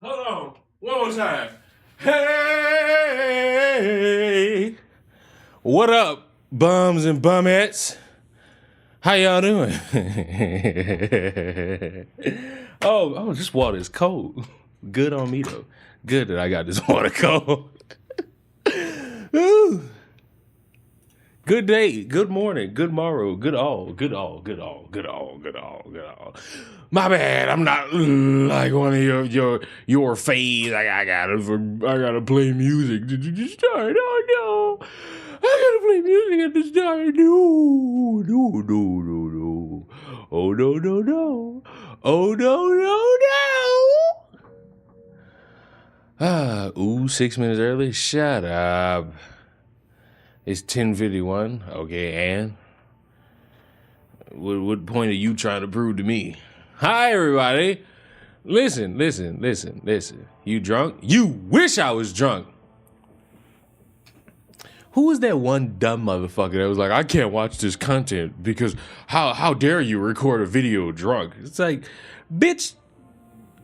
Hold on. One more time. Hey, what up, bums and bumettes? How y'all doing? oh, this water is cold. Good on me though. Good that I got this water cold. Ooh. Good day, good morning, good morrow, good all, good all, good all, good all, good all, good all. My bad, I'm not like one of your faves. I gotta play music. Did you just start? Oh no, I gotta play music at the start. No, no, no, no, no. Oh no, no, no. Oh no, no, no. Ooh, 6 minutes early. Shut up. It's 10:51. Okay, and what point are you trying to prove to me? Hi, everybody. Listen, listen, listen, listen. You drunk? You wish I was drunk. Who was that one dumb motherfucker that was like, I can't watch this content because how dare you record a video drunk? It's like, bitch,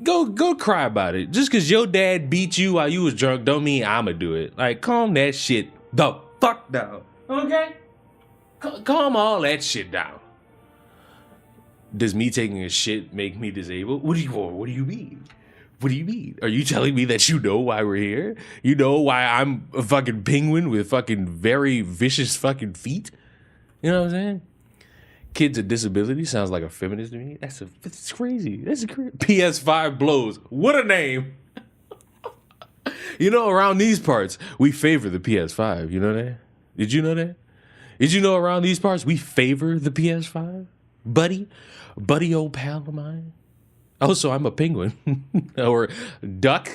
go cry about it. Just because your dad beat you while you was drunk don't mean I'ma do it. Like, calm that shit the fuck down. Okay? Calm all that shit down. Does me taking a shit make me disabled? What do you mean? What do you mean? Are you telling me that you know why we're here? You know why I'm a fucking penguin with fucking very vicious fucking feet? You know what I'm saying? Kids with disabilities sounds like a feminist to me. That's crazy. That's crazy. PS5 blows. What a name. You know, around these parts, we favor the PS5. You know that? Did you know that? Did you know around these parts, we favor the PS5? Buddy old pal of mine. Also, I'm a penguin or duck.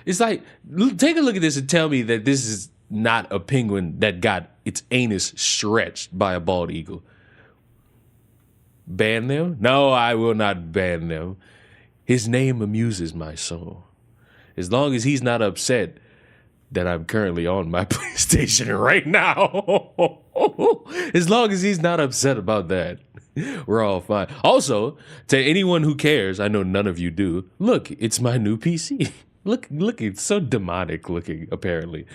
It's like, take a look at this and tell me that this is not a penguin that got its anus stretched by a bald eagle. Ban them? No, I will not ban them. His name amuses my soul. As long as he's not upset that I'm currently on my PlayStation right now. As long as he's not upset about that, we're all fine. Also, to anyone who cares, I know none of you do. Look, it's my new PC. Look, it's so demonic looking, apparently.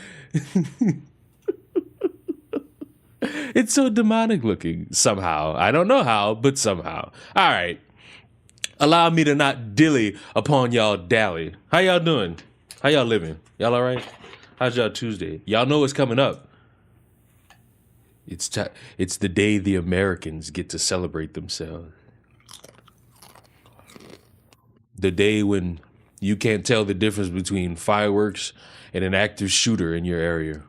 It's so demonic looking somehow. I don't know how, but somehow. All right. Allow me to not dilly upon y'all dally. How y'all doing? How y'all living? Y'all all right? How's y'all Tuesday? Y'all know what's coming up. It's the day the Americans get to celebrate themselves. The day when you can't tell the difference between fireworks and an active shooter in your area.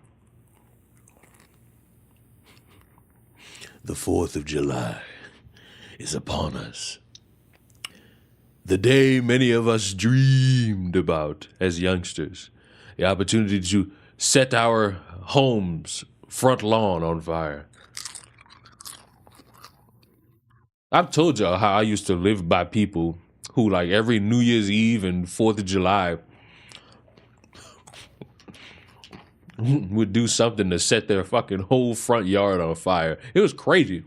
The 4th of July is upon us. The day many of us dreamed about as youngsters. The opportunity to set our homes' front lawn on fire. I've told y'all how I used to live by people who, like, every New Year's Eve and 4th of July would do something to set their fucking whole front yard on fire. It was crazy.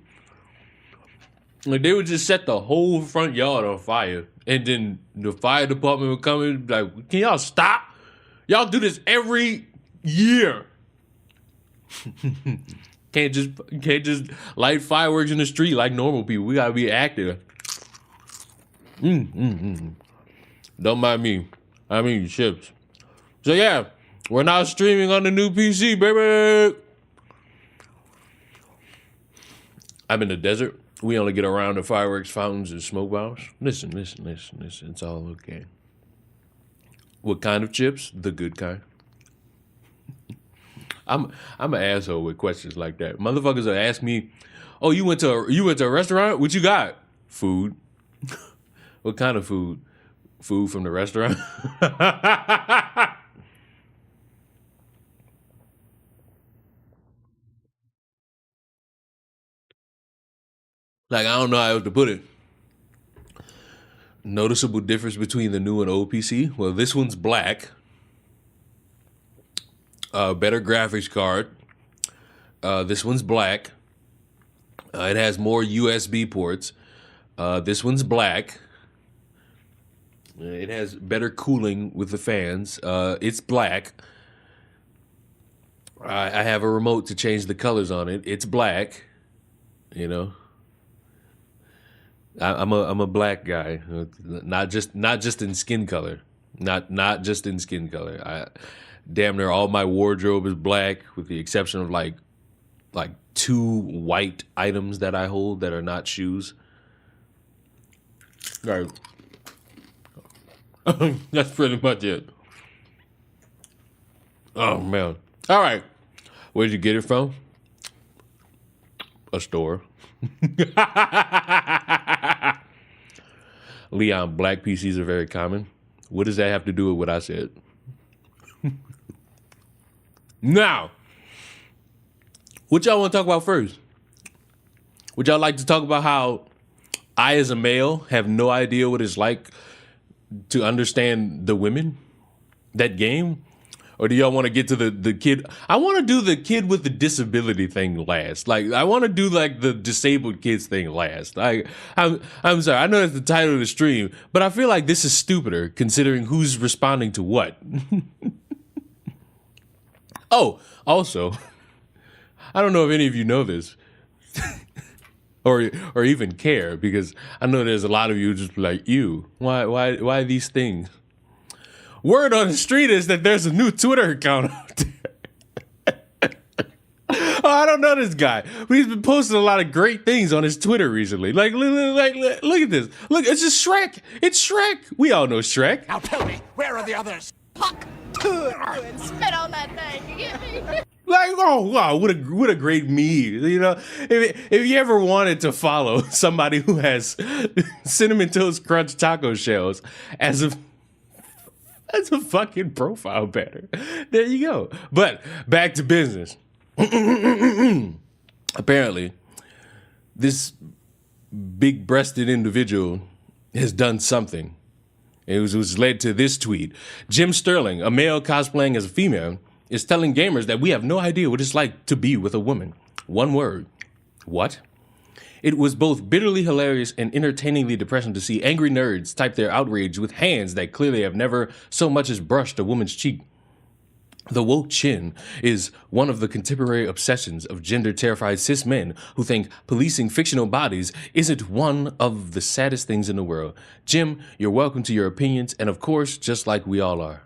Like, they would just set the whole front yard on fire, and then the fire department would come in and be like, can y'all stop? Y'all do this every year. Can't just light fireworks in the street like normal people. We gotta be active. Don't mind me. I mean chips. So yeah, we're now streaming on the new PC, baby. I'm in the desert. We only get around the fireworks, fountains, and smoke bombs. Listen. It's all okay. What kind of chips? The good kind. I'm an asshole with questions like that. Motherfuckers will ask me, "Oh, you went to a restaurant? What you got? Food. What kind of food? Food from the restaurant." Like, I don't know how else to put it. Noticeable difference between the new and old PC. Well, this one's black. Better graphics card. This one's black. It has more USB ports. This one's black. It has better cooling with the fans. It's black. I have a remote to change the colors on it. It's black. You know, I'm a black guy, not just in skin color, not just in skin color. Damn near all my wardrobe is black, with the exception of like 2 white items that I hold that are not shoes. Right. That's pretty much it. Oh man. All right. Where'd you get it from? A store. Leon, black PCs are very common. What does that have to do with what I said? Now, what y'all want to talk about first? Would y'all like to talk about how I, as a male, have no idea what it's like to understand the women that game? Or do y'all want to get to the kid? I want to do the kid with the disability thing last. Like, I want to do like the disabled kids thing last. I'm sorry. I know that's the title of the stream, but I feel like this is stupider considering who's responding to what. Oh, also, I don't know if any of you know this or even care, because I know there's a lot of you just like, ew, why these things? Word on the street is that there's a new Twitter account out there. Oh, I don't know this guy, but he's been posting a lot of great things on his Twitter recently. Like, look at this. Look, it's just Shrek. It's Shrek. We all know Shrek. Now tell me, where are the others? Fuck. And spit on that thing. You get me? Like, oh wow, what a great meme. You know, if you ever wanted to follow somebody who has Cinnamon Toast Crunch taco shells as a fucking profile banner, there you go. But back to business. Apparently, this big-breasted individual has done something. It was led to this tweet. Jim Sterling, a male cosplaying as a female, is telling gamers that we have no idea what it's like to be with a woman. One word. What? It was both bitterly hilarious and entertainingly depressing to see angry nerds type their outrage with hands that clearly have never so much as brushed a woman's cheek. The woke chin is one of the contemporary obsessions of gender-terrified cis men who think policing fictional bodies isn't one of the saddest things in the world. Jim, you're welcome to your opinions, and of course, just like we all are.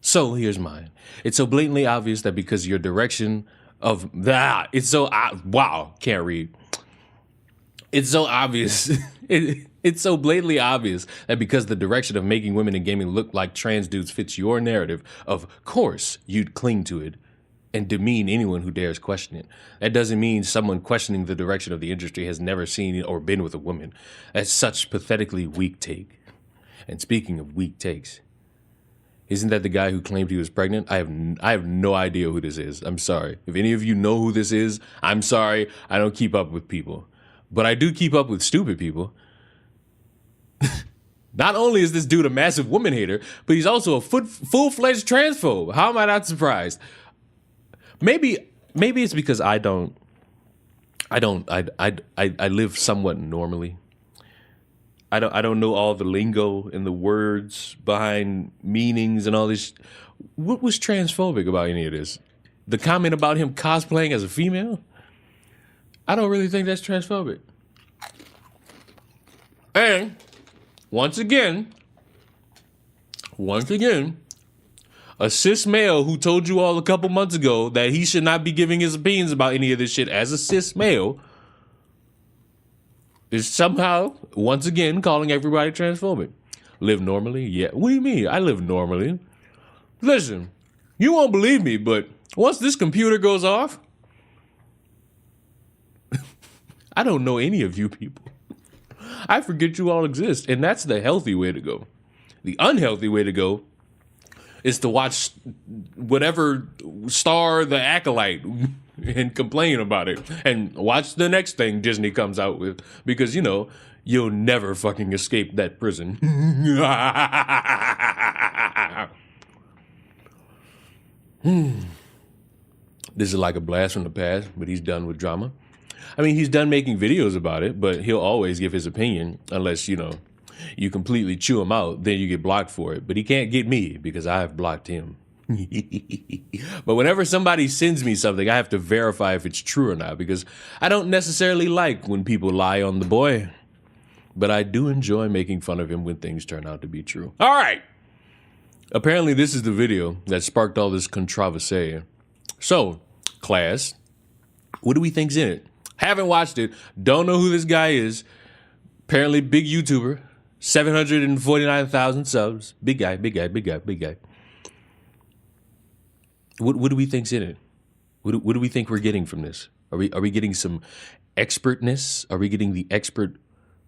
So here's mine. It's so blatantly obvious that because your direction of can't read. It's so obvious. It's so blatantly obvious that because the direction of making women in gaming look like trans dudes fits your narrative, of course you'd cling to it and demean anyone who dares question it. That doesn't mean someone questioning the direction of the industry has never seen or been with a woman. That's such pathetically weak take. And speaking of weak takes, isn't that the guy who claimed he was pregnant? I have no idea who this is. I'm sorry. If any of you know who this is, I'm sorry. I don't keep up with people. But I do keep up with stupid people. Not only is this dude a massive woman hater, but he's also a full-fledged transphobe. How am I not surprised? Maybe it's because I live somewhat normally. I don't know all the lingo and the words behind meanings and all this. What was transphobic about any of this? The comment about him cosplaying as a female? I don't really think that's transphobic. And once again, a cis male who told you all a couple months ago that he should not be giving his opinions about any of this shit as a cis male is somehow, once again, calling everybody transphobic. Live normally? Yeah. What do you mean? I live normally. Listen, you won't believe me, but once this computer goes off, I don't know any of you people. I forget you all exist, and that's the healthy way to go. The unhealthy way to go is to watch whatever star the Acolyte and complain about it, and watch the next thing Disney comes out with, because, you know, you'll never fucking escape that prison. This is like a blast from the past, but he's done with drama. I mean, he's done making videos about it, but he'll always give his opinion unless, you know, you completely chew him out, then you get blocked for it. But he can't get me because I've blocked him. But whenever somebody sends me something, I have to verify if it's true or not, because I don't necessarily like when people lie on the boy. But I do enjoy making fun of him when things turn out to be true. All right. Apparently, this is the video that sparked all this controversy. So, class, what do we think's in it? Haven't watched it. Don't know who this guy is. Apparently, big YouTuber. 749,000 subs. Big guy, big guy, big guy, big guy. What do we think's in it? What do we think we're getting from this? Are we getting some expertness? Are we getting the expert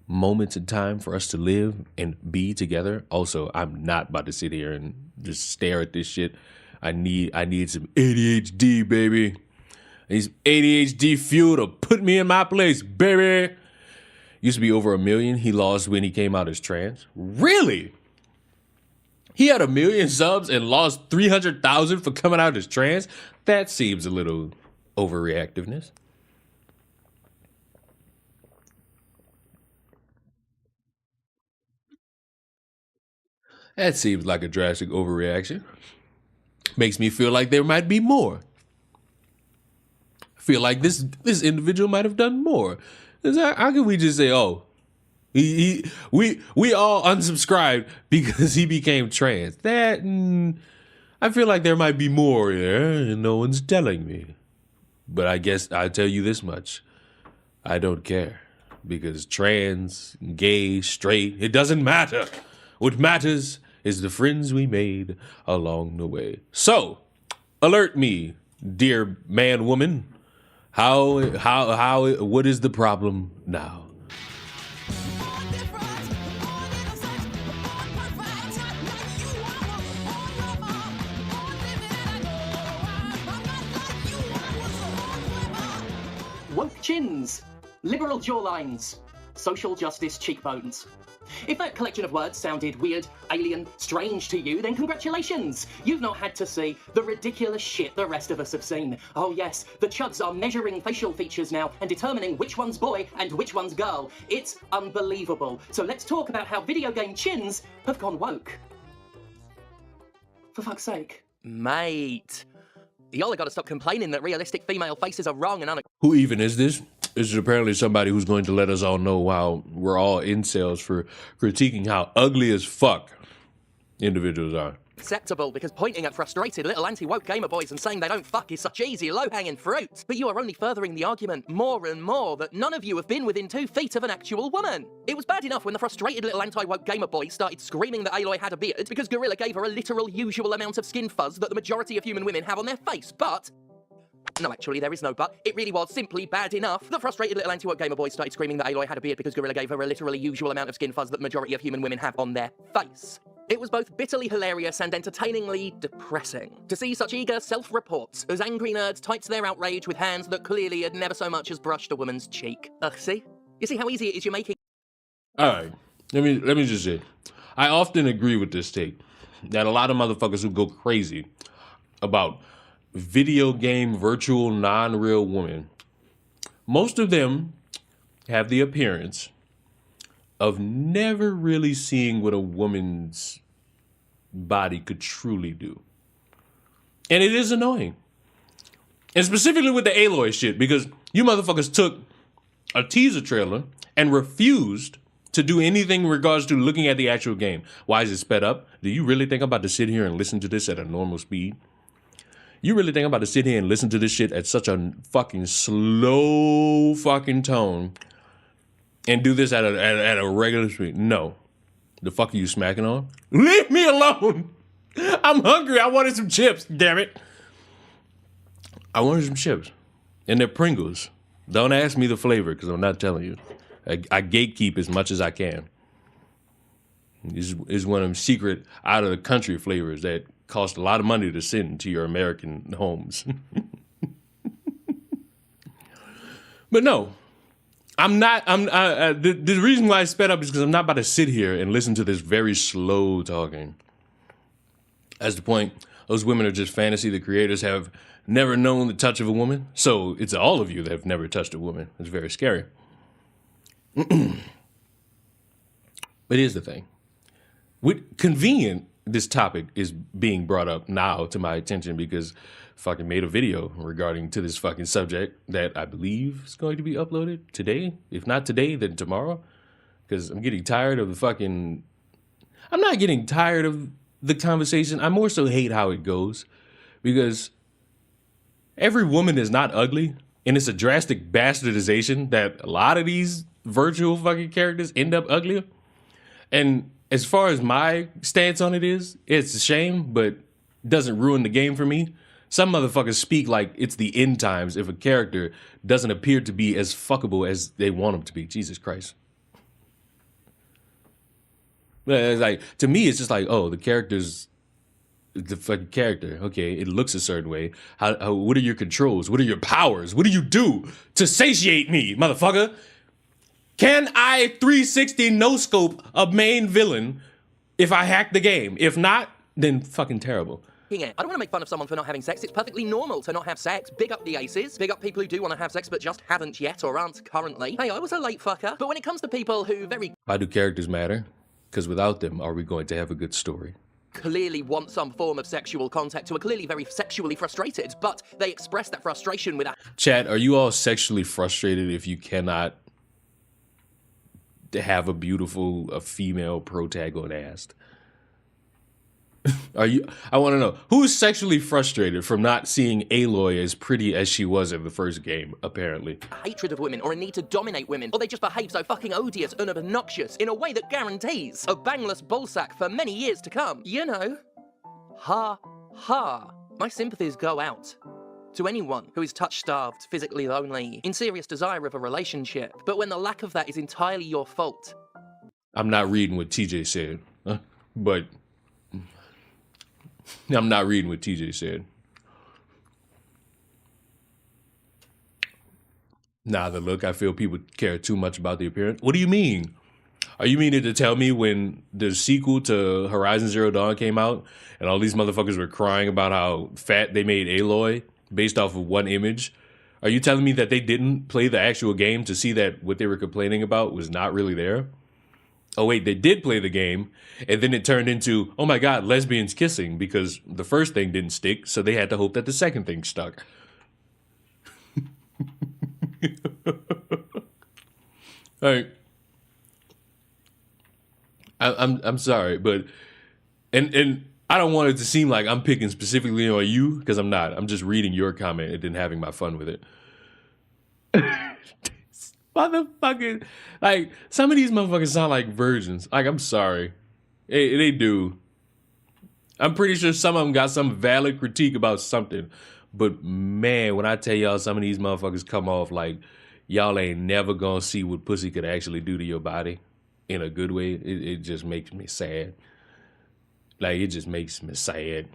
moments in time for us to live and be together? Also, I'm not about to sit here and just stare at this shit. I need some ADHD, baby. I need some ADHD fuel to put me in my place, baby. Used to be over 1 million. He lost when he came out as trans. Really? He had 1 million subs and lost 300,000 for coming out as trans? That seems a little overreactiveness. That seems like a drastic overreaction. Makes me feel like there might be more. Feel like this individual might have done more. How can we just say, oh, we all unsubscribed because he became trans? I feel like there might be more there, and no one's telling me. But I guess I'll tell you this much: I don't care, because trans, gay, straight, it doesn't matter. What matters is the friends we made along the way. So, alert me, dear man, woman. What is the problem now? Woke chins, liberal jawlines, social justice cheekbones. If that collection of words sounded weird, alien, strange to you, then congratulations! You've not had to see the ridiculous shit the rest of us have seen. Oh yes, the chuds are measuring facial features now and determining which one's boy and which one's girl. It's unbelievable. So let's talk about how video game chins have gone woke. For fuck's sake. Mate, y'all have got to stop complaining that realistic female faces are wrong and Who even is this? This is apparently somebody who's going to let us all know how we're all incels for critiquing how ugly as fuck individuals are. acceptable, because pointing at frustrated little anti-woke gamer boys and saying they don't fuck is such easy, low-hanging fruit. But you are only furthering the argument more and more that none of you have been within 2 feet of an actual woman. It was bad enough when the frustrated little anti-woke gamer boys started screaming that Aloy had a beard because Gorilla gave her a literal usual amount of skin fuzz that the majority of human women have on their face, but... No, actually, there is no but. It really was simply bad enough. The frustrated little anti-woke gamer boys started screaming that Aloy had a beard because Gorilla gave her a literally usual amount of skin fuzz that the majority of human women have on their face. It was both bitterly hilarious and entertainingly depressing to see such eager self-reports as angry nerds typed their outrage with hands that clearly had never so much as brushed a woman's cheek. See? You see how easy it is you're making? Alright, let me just say, I often agree with this take, that a lot of motherfuckers who go crazy about video game virtual non-real women, most of them have the appearance of never really seeing what a woman's body could truly do. And it is annoying. And specifically with the Aloy shit, because you motherfuckers took a teaser trailer and refused to do anything in regards to looking at the actual game. Why is it sped up? Do you really think I'm about to sit here and listen to this at a normal speed? You really think I'm about to sit here and listen to this shit at such a fucking slow fucking tone and do this at a regular speed? No. The fuck are you smacking on? Leave me alone! I'm hungry. I wanted some chips, damn it. I wanted some chips. And they're Pringles. Don't ask me the flavor, because I'm not telling you. I gatekeep as much as I can. It's one of them secret, out of the country flavors that cost a lot of money to send to your American homes. But no, the reason why I sped up is because I'm not about to sit here and listen to this very slow talking. That's the point. Those women are just fantasy. The creators have never known the touch of a woman. So it's all of you that have never touched a woman. It's very scary. But here's the thing. Convenient, this topic is being brought up now to my attention because fucking made a video regarding to this fucking subject that I believe is going to be uploaded today. If not today, then tomorrow. Because I'm getting tired of the fucking... I'm not getting tired of the conversation. I more so hate how it goes. Because every woman is not ugly. And it's a drastic bastardization that a lot of these virtual fucking characters end up uglier. And as far as my stance on it is, it's a shame, but doesn't ruin the game for me. Some motherfuckers speak like it's the end times if a character doesn't appear to be as fuckable as they want him to be. Jesus Christ. It's like, to me, it's just like, oh, the character's the fucking character. Okay, it looks a certain way. What are your controls? What are your powers? What do you do to satiate me, motherfucker? Can I 360 no scope a main villain if I hack the game? If not, then fucking terrible. I don't want to make fun of someone for not having sex. It's perfectly normal to not have sex. Big up the aces. Big up people who do want to have sex but just haven't yet or aren't currently. Hey, I was a late fucker. But when it comes to people who Why do characters matter? Because without them, are we going to have a good story? Clearly want some form of sexual contact, who are clearly very sexually frustrated, but they express that frustration with... Chat, are you all sexually frustrated if you cannot have a female protagonist? I want to know, who's sexually frustrated from not seeing Aloy as pretty as she was in the first game, apparently? Hatred of women, or a need to dominate women, or they just behave so fucking odious and obnoxious in a way that guarantees a bangless ballsack for many years to come. You know, ha, ha. My sympathies go out to anyone who is touch-starved, physically lonely, in serious desire of a relationship, but when the lack of that is entirely your fault. I'm not reading what TJ said, but... I'm not reading what TJ said. Nah, the look, I feel people care too much about the appearance. What do you mean? Are you meaning to tell me when the sequel to Horizon Zero Dawn came out and all these motherfuckers were crying about how fat they made Aloy based off of one image? Are you telling me that they didn't play the actual game to see that what they were complaining about was not really there? Oh wait, they did play the game, and then it turned into, oh my god, lesbians kissing, because the first thing didn't stick, so they had to hope that the second thing stuck. Like, I'm sorry, but and I don't want it to seem like I'm picking specifically on you, because I'm not. I'm just reading your comment and then having my fun with it. Motherfucking, like, some of these motherfuckers sound like virgins. Like, I'm sorry. They do. I'm pretty sure some of them got some valid critique about something. But, man, when I tell y'all some of these motherfuckers come off like y'all ain't never gonna see what pussy could actually do to your body in a good way, it just makes me sad. Like, it just makes me sad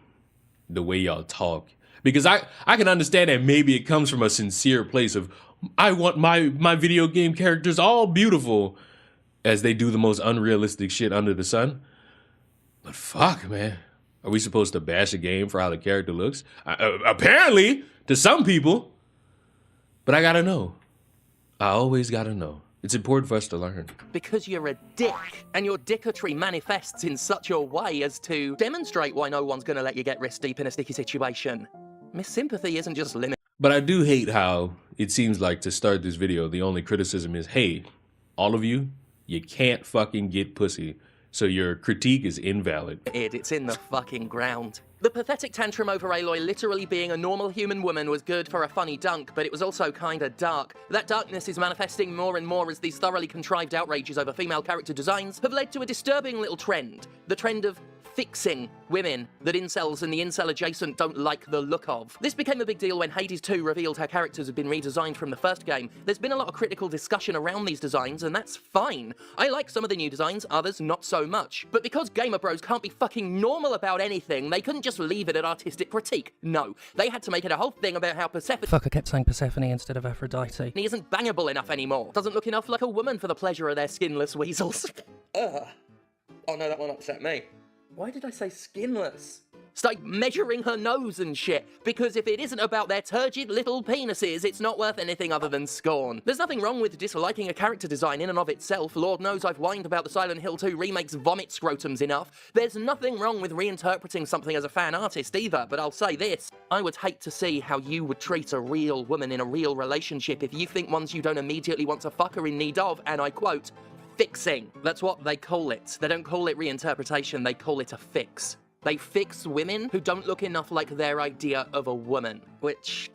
the way y'all talk. Because I can understand that maybe it comes from a sincere place of, I want my video game characters all beautiful, as they do the most unrealistic shit under the sun. But fuck, man. Are we supposed to bash a game for how the character looks? Apparently, to some people. But I gotta know. I always gotta know. It's important for us to learn. Because you're a dick, and your dickatry manifests in such a way as to demonstrate why no one's gonna let you get wrist deep in a sticky situation. Miss Sympathy isn't just limited. But I do hate how it seems like to start this video, the only criticism is, hey, all of you, you can't fucking get pussy, so your critique is invalid. It's in the fucking ground. The pathetic tantrum over Aloy literally being a normal human woman was good for a funny dunk, but it was also kinda dark. That darkness is manifesting more and more as these thoroughly contrived outrages over female character designs have led to a disturbing little trend. The trend of fixing women that incels and the incel adjacent don't like the look of. This became a big deal when Hades 2 revealed her characters had been redesigned from the first game. There's been a lot of critical discussion around these designs, and that's fine. I like some of the new designs, others not so much. But because gamer bros can't be fucking normal about anything, they couldn't just leave it at artistic critique. No, they had to make it a whole thing about how Persephone— Fuck, I kept saying Persephone instead of Aphrodite. He isn't bangable enough anymore. Doesn't look enough like a woman for the pleasure of their skinless weasels. Ugh. Oh no, that one upset me. Why did I say skinless? Start measuring her nose and shit, because if it isn't about their turgid little penises, it's not worth anything other than scorn. There's nothing wrong with disliking a character design in and of itself. Lord knows I've whined about the Silent Hill 2 remake's vomit scrotums enough. There's nothing wrong with reinterpreting something as a fan artist either, but I'll say this. I would hate to see how you would treat a real woman in a real relationship if you think ones you don't immediately want to fuck are in need of, and I quote, fixing. That's what they call it. They don't call it reinterpretation, they call it a fix. They fix women who don't look enough like their idea of a woman, which...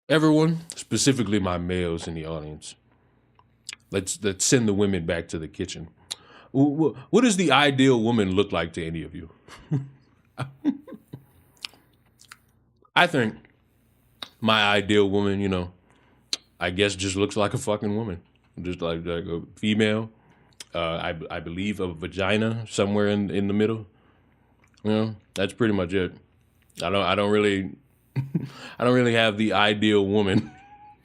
Everyone, specifically my males in the audience, let's send the women back to the kitchen. What does the ideal woman look like to any of you? I think my ideal woman, you know, I guess just looks like a fucking woman. Just like a female. I believe a vagina somewhere in the middle. You know, that's pretty much it. I don't really have the ideal woman.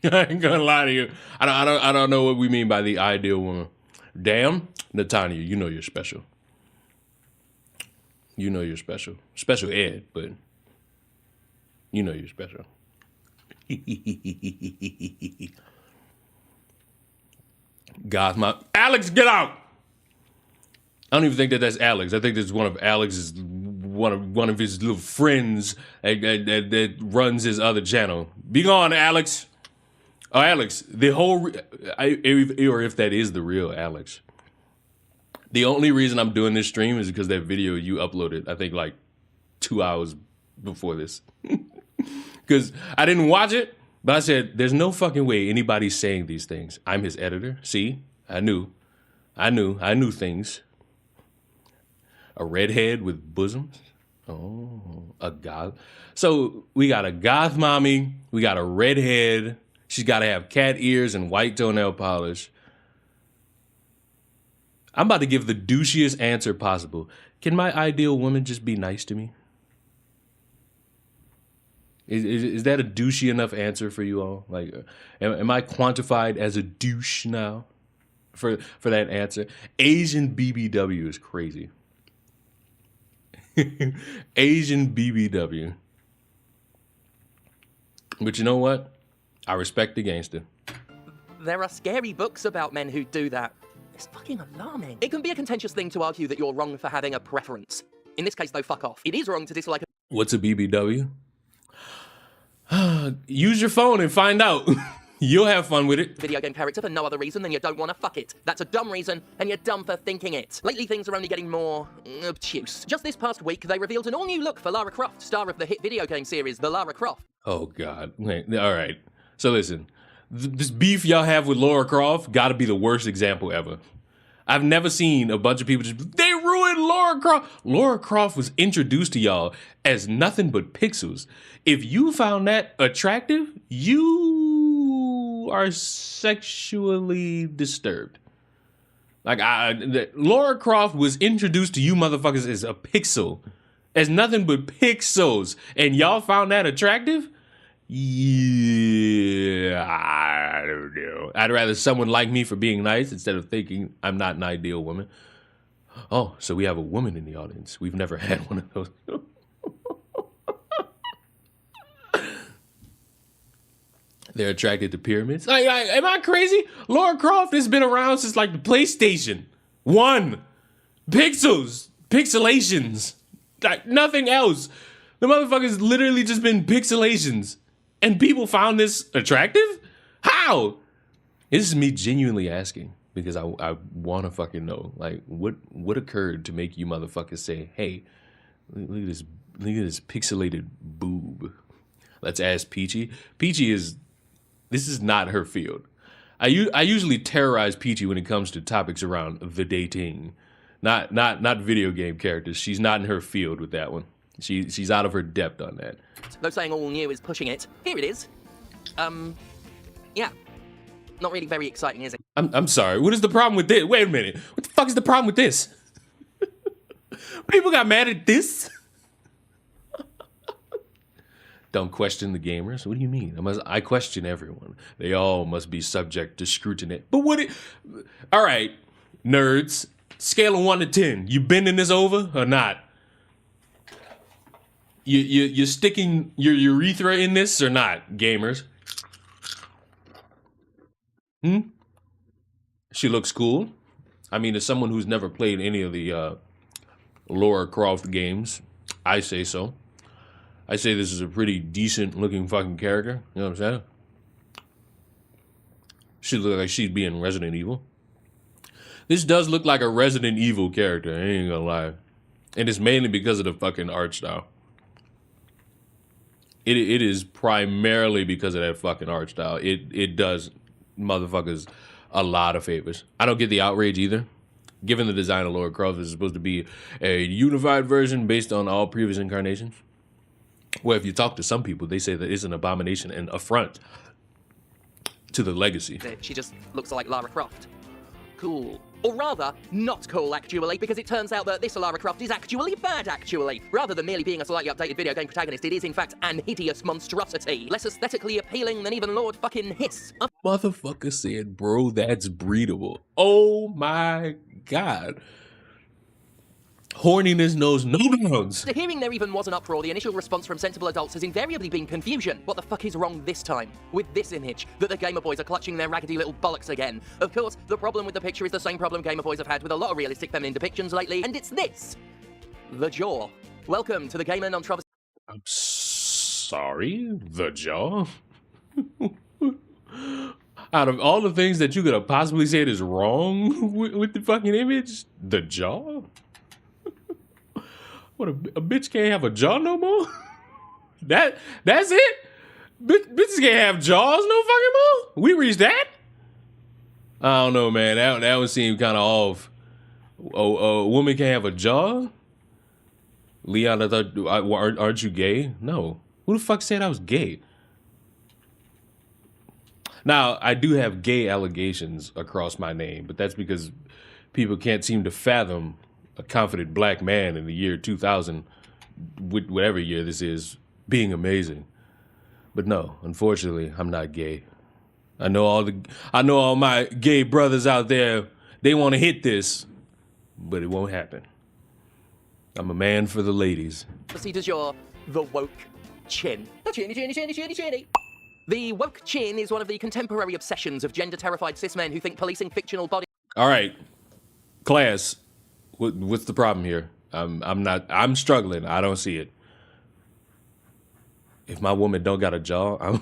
I ain't gonna lie to you. I don't know what we mean by the ideal woman. Damn, Natanya, you know you're special. You know you're special. Special ed, but you know you're special. Goth, Alex, get out! I don't even think that's Alex. I think that's one of Alex's one of his little friends that runs his other channel. Be gone, Alex. Oh, Alex, the whole or if that is the real Alex. The only reason I'm doing this stream is because that video you uploaded, I think like 2 hours before this. Because I didn't watch it, but I said, there's no fucking way anybody's saying these things. I'm his editor. See, I knew things. A redhead with bosoms. Oh, a goth. So we got a goth mommy. We got a redhead. She's got to have cat ears and white toenail polish. I'm about to give the douchiest answer possible. Can my ideal woman just be nice to me? Is that a douchey enough answer for you all? Like, am I quantified as a douche now for that answer? Asian BBW is crazy. Asian BBW. But you know what? I respect the gangster. There are scary books about men who do that. It's fucking alarming. It can be a contentious thing to argue that you're wrong for having a preference. In this case, though, fuck off. It is wrong to dislike a... What's a BBW? Use your phone and find out. You'll have fun with it. Video game character for no other reason than you don't want to fuck it. That's a dumb reason, and you're dumb for thinking it. Lately, things are only getting more obtuse. Just this past week, they revealed an all-new look for Lara Croft, star of the hit video game series, The Lara Croft. Oh, God. Wait, all right. So listen, this beef y'all have with Lara Croft gotta be the worst example ever. I've never seen a bunch of people just, they ruined Lara Croft. Lara Croft was introduced to y'all as nothing but pixels. If you found that attractive, you are sexually disturbed. Like, Lara Croft was introduced to you motherfuckers as a pixel, as nothing but pixels, and y'all found that attractive? Yeah, I don't know. I'd rather someone like me for being nice instead of thinking I'm not an ideal woman. Oh, so we have a woman in the audience. We've never had one of those. They're attracted to pyramids. Am I crazy? Lara Croft has been around since like the PlayStation 1. Pixels. Pixelations. Like nothing else. The motherfucker's literally just been pixelations. And people found this attractive? How? This is me genuinely asking because I want to fucking know. Like, what occurred to make you motherfuckers say, hey, look at this pixelated boob. Let's ask Peachy. Peachy this is not her field. I usually terrorize Peachy when it comes to topics around the dating, not video game characters. She's not in her field with that one. She's out of her depth on that. Though saying all new is pushing it. Here it is. Yeah. Not really very exciting, is it? I'm sorry. What is the problem with this? Wait a minute. What the fuck is the problem with this? People got mad at this? Don't question the gamers. What do you mean? I question everyone. They all must be subject to scrutiny. But all right, nerds. Scale of 1 to 10. You bending this over or not? You sticking your urethra in this or not, gamers? She looks cool. I mean, as someone who's never played any of the Lara Croft games, I say so. I say this is a pretty decent looking fucking character. You know what I'm saying? She look like she'd be in Resident Evil. This does look like a Resident Evil character, I ain't gonna lie. And it's mainly because of the fucking art style. It is primarily because of that fucking art style. It does motherfuckers a lot of favors. I don't get the outrage either. Given the design of Lara Croft is supposed to be a unified version based on all previous incarnations. Well, if you talk to some people, they say that it's an abomination and affront to the legacy. She just looks like Lara Croft. Cool. Or rather, not cool, actually, because it turns out that this Lara Croft is actually bad, actually. Rather than merely being a slightly updated video game protagonist, it is, in fact, an hideous monstrosity. Less aesthetically appealing than even Lord fucking Hiss. Motherfucker said, bro, that's breedable. Oh my God. Horniness knows no bounds. To hearing there even was an uproar, the initial response from sensible adults has invariably been confusion. What the fuck is wrong this time? With this image, that the Gamer Boys are clutching their raggedy little bollocks again. Of course, the problem with the picture is the same problem Gamer Boys have had with a lot of realistic feminine depictions lately, and it's this. The jaw. Welcome to the Gamer Controversy. I'm sorry? The jaw? Out of all the things that you could have possibly said is wrong with the fucking image, the jaw? What, a bitch can't have a jaw no more? That's it? Bitches can't have jaws no fucking more? We reached that? I don't know, man. That would seem kind of off. Oh, a woman can't have a jaw? Leon, I thought, aren't you gay? No. Who the fuck said I was gay? Now, I do have gay allegations across my name, but that's because people can't seem to fathom a confident black man in the year 2000, whatever year this is, being amazing. But no, unfortunately, I'm not gay. I know all my gay brothers out there, they want to hit this, but it won't happen. I'm a man for the ladies. Does your the woke chin. The chinny. The woke chin is one of the contemporary obsessions of gender-terrified cis men who think policing fictional bodies. All right, class. What's the problem here? I'm struggling. I don't see it. If my woman don't got a jaw,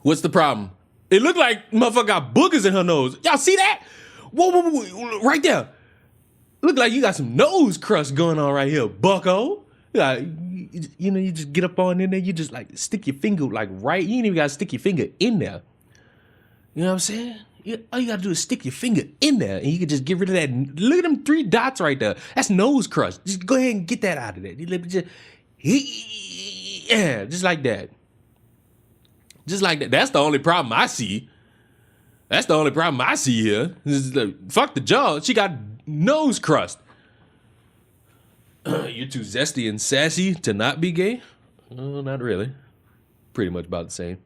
what's the problem? It looked like motherfucker got boogers in her nose. Y'all see that? Whoa, right there. Look like you got some nose crust going on right here, bucko. Like, you just get up on in there, you just like stick your finger like right. You ain't even gotta stick your finger in there. You know what I'm saying? All you gotta do is stick your finger in there and you can just get rid of that. Look at them 3 dots right there. That's nose crust. Just go ahead and get that out of there. Yeah, just like that. Just like that. That's the only problem I see. That's the only problem I see here. Fuck the jaw. She got nose crust. You're too zesty and sassy to not be gay? Not really. Pretty much about the same.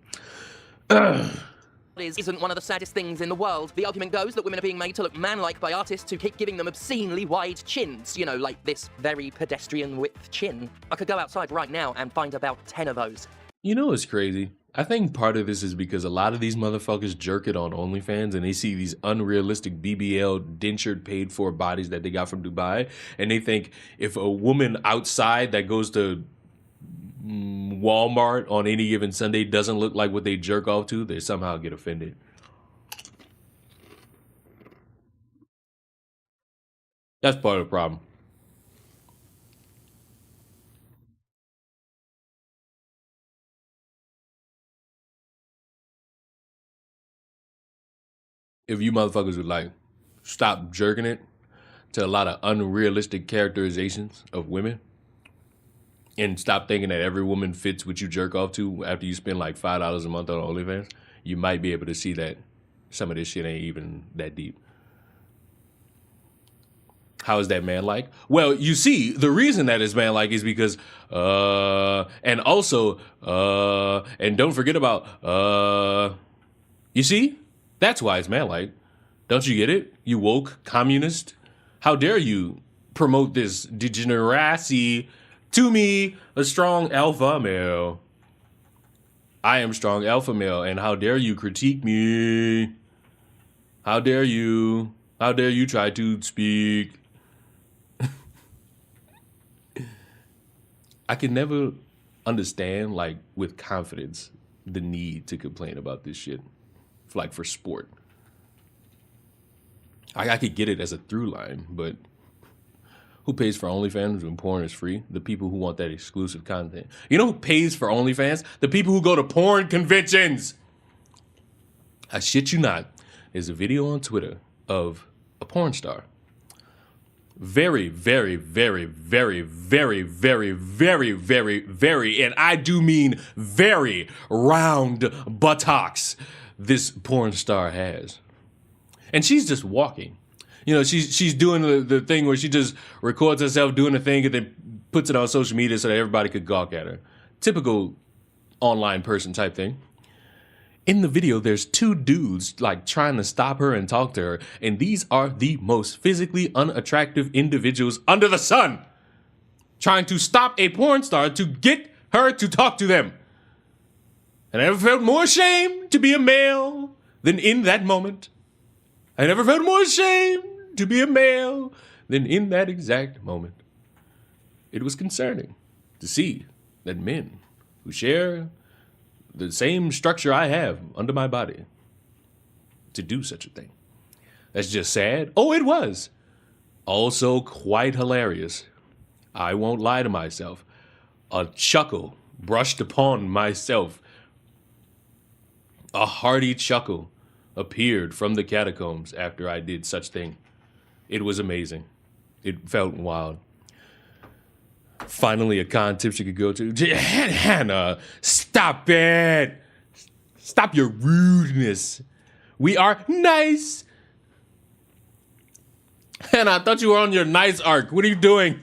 Isn't one of the saddest things in the world. The argument goes that women are being made to look manlike by artists who keep giving them obscenely wide chins. You know, like this very pedestrian width chin. I could go outside right now and find about 10 of those. You know what's crazy? I think part of this is because a lot of these motherfuckers jerk it on OnlyFans and they see these unrealistic BBL dentured paid for bodies that they got from Dubai. And they think if a woman outside that goes to Walmart on any given Sunday doesn't look like what they jerk off to, they somehow get offended. That's part of the problem. If you motherfuckers would like stop jerking it to a lot of unrealistic characterizations of women and stop thinking that every woman fits what you jerk off to after you spend like $5 a month on OnlyFans, you might be able to see that some of this shit ain't even that deep. How is that man-like? Well, you see, the reason that it's man-like is because, and also, and don't forget about, you see? That's why it's man-like. Don't you get it? You woke communist. How dare you promote this degeneracy to me, a strong alpha male. I am strong alpha male, and how dare you critique me? How dare you? How dare you try to speak? I can never understand, like, with confidence, the need to complain about this shit, like, for sport. I could get it as a through line, but who pays for OnlyFans when porn is free? The people who want that exclusive content. You know who pays for OnlyFans? The people who go to porn conventions. I shit you not. There's a video on Twitter of a porn star. Very, very, very, very, very, very, very, very, very, and I do mean very round buttocks this porn star has. And she's just walking. You know, she's doing the thing where she just records herself doing the thing and then puts it on social media so that everybody could gawk at her. Typical online person type thing. In the video, there's two dudes like trying to stop her and talk to her. And these are the most physically unattractive individuals under the sun. Trying to stop a porn star to get her to talk to them. And I never felt more ashamed to be a male than in that moment. I never felt more ashamed to be a male than in that exact moment. It was concerning to see that men who share the same structure I have under my body to do such a thing. That's just sad. Oh, it was. Also quite hilarious. I won't lie to myself. A chuckle brushed upon myself. A hearty chuckle appeared from the catacombs after I did such thing. It was amazing. It felt wild. Finally, a con tip she could go to. Hannah, stop it. Stop your rudeness. We are nice. Hannah, I thought you were on your nice arc. What are you doing?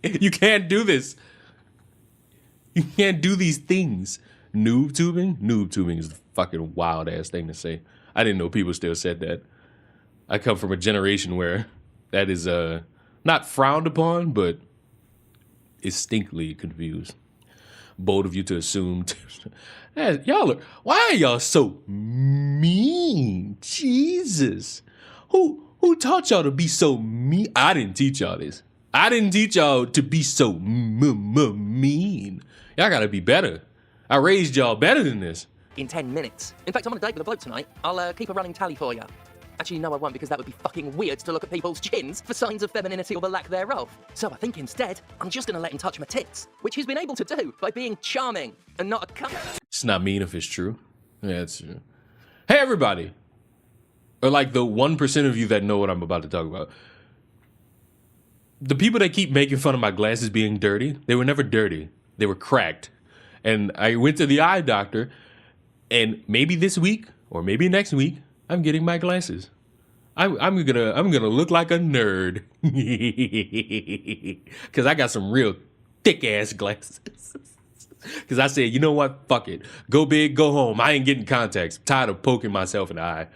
You can't do this. You can't do these things. Noob tubing? Noob tubing is the fucking wild ass thing to say. I didn't know people still said that. I come from a generation where that is not frowned upon, but distinctly confused. Bold of you to assume. Why are y'all so mean? Jesus. Who taught y'all to be so mean? I didn't teach y'all this. I didn't teach y'all to be so mean. Y'all gotta be better. I raised y'all better than this. In 10 minutes. In fact, I'm on a date with a bloke tonight. I'll keep a running tally for you. Actually, no, I won't, because that would be fucking weird to look at people's chins for signs of femininity or the lack thereof. So I think instead, I'm just gonna let him touch my tits, which he's been able to do by being charming and not a cunt. It's not mean if it's true. Yeah, it's true. Hey, everybody. Or like the 1% of you that know what I'm about to talk about. The people that keep making fun of my glasses being dirty, they were never dirty. They were cracked. And I went to the eye doctor, and maybe this week or maybe next week, I'm getting my glasses. I'm gonna look like a nerd. Cause I got some real thick ass glasses. Cause I said, you know what? Fuck it. Go big, go home. I ain't getting contacts. I'm tired of poking myself in the eye.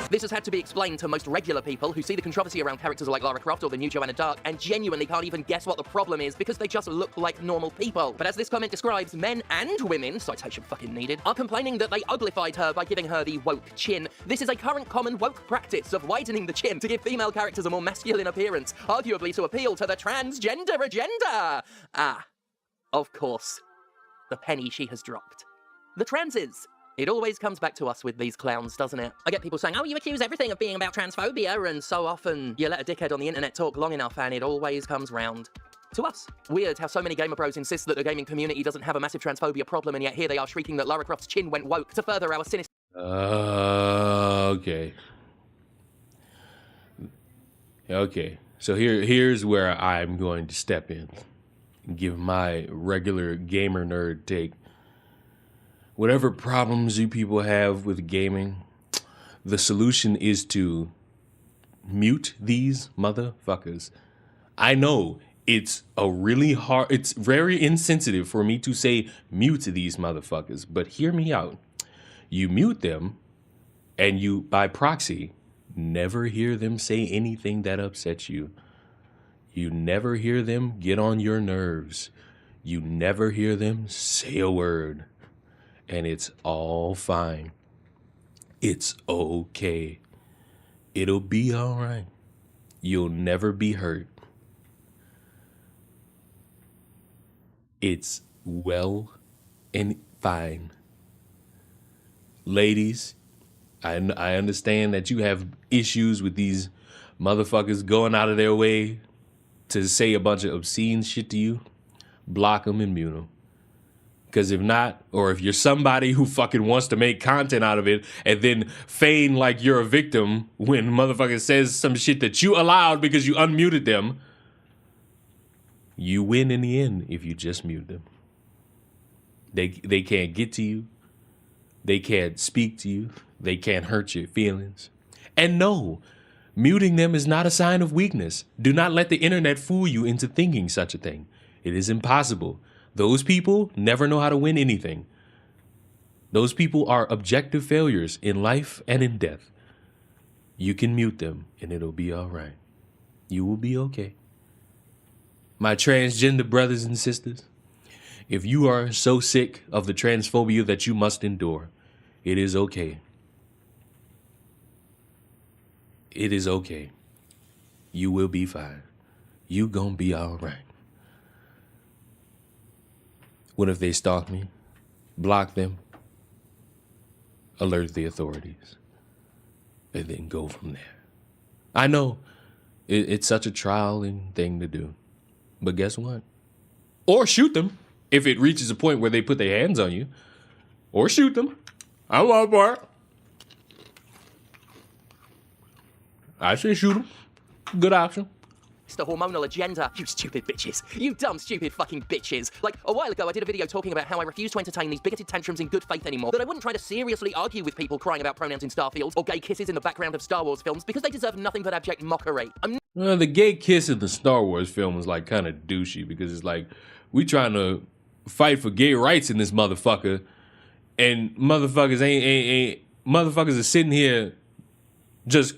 This has had to be explained to most regular people who see the controversy around characters like Lara Croft or the new Joanna Dark and genuinely can't even guess what the problem is because they just look like normal people. But as this comment describes, men and women, citation fucking needed, are complaining that they uglified her by giving her the woke chin. This is a current common woke practice of widening the chin to give female characters a more masculine appearance, arguably to appeal to the transgender agenda. Ah, of course. The penny she has dropped. The transes. It always comes back to us with these clowns, doesn't it? I get people saying, oh, you accuse everything of being about transphobia, and so often you let a dickhead on the internet talk long enough and it always comes round to us. Weird how so many gamer bros insist that the gaming community doesn't have a massive transphobia problem, and yet here they are shrieking that Lara Croft's chin went woke to further our sinister... Okay. Okay. So here's where I'm going to step in and give my regular gamer nerd take. Whatever problems you people have with gaming, the solution is to mute these motherfuckers. I know it's it's very insensitive for me to say mute these motherfuckers, but hear me out. You mute them, and you, by proxy, never hear them say anything that upsets you. You never hear them get on your nerves. You never hear them say a word. And it's all fine. It's okay. It'll be all right. You'll never be hurt. It's well and fine. Ladies, I understand that you have issues with these motherfuckers going out of their way to say a bunch of obscene shit to you. Block them and mute them. Because if not, or if you're somebody who fucking wants to make content out of it and then feign like you're a victim when motherfucker says some shit that you allowed because you unmuted them, you win in the end if you just mute them. They can't get to you. They can't speak to you. They can't hurt your feelings. And no, muting them is not a sign of weakness. Do not let the internet fool you into thinking such a thing. It is impossible. Those people never know how to win anything. Those people are objective failures in life and in death. You can mute them and it'll be all right. You will be okay. My transgender brothers and sisters, if you are so sick of the transphobia that you must endure, it is okay. It is okay. You will be fine. You gonna be all right. What if they stalk me? Block them. Alert the authorities. And then go from there. I know it's such a trialing thing to do. But guess what? Or shoot them if it reaches a point where they put their hands on you. Or shoot them. I'm all for it. I say shoot them. Good option. It's the hormonal agenda, you stupid bitches. You dumb, stupid fucking bitches. Like, a while ago I did a video talking about how I refuse to entertain these bigoted tantrums in good faith anymore, that I wouldn't try to seriously argue with people crying about pronouns in Starfield or gay kisses in the background of Star Wars films because they deserve nothing but abject mockery. The gay kiss in the Star Wars film was like kind of douchey because it's like, we trying to fight for gay rights in this motherfucker, and motherfuckers motherfuckers are sitting here just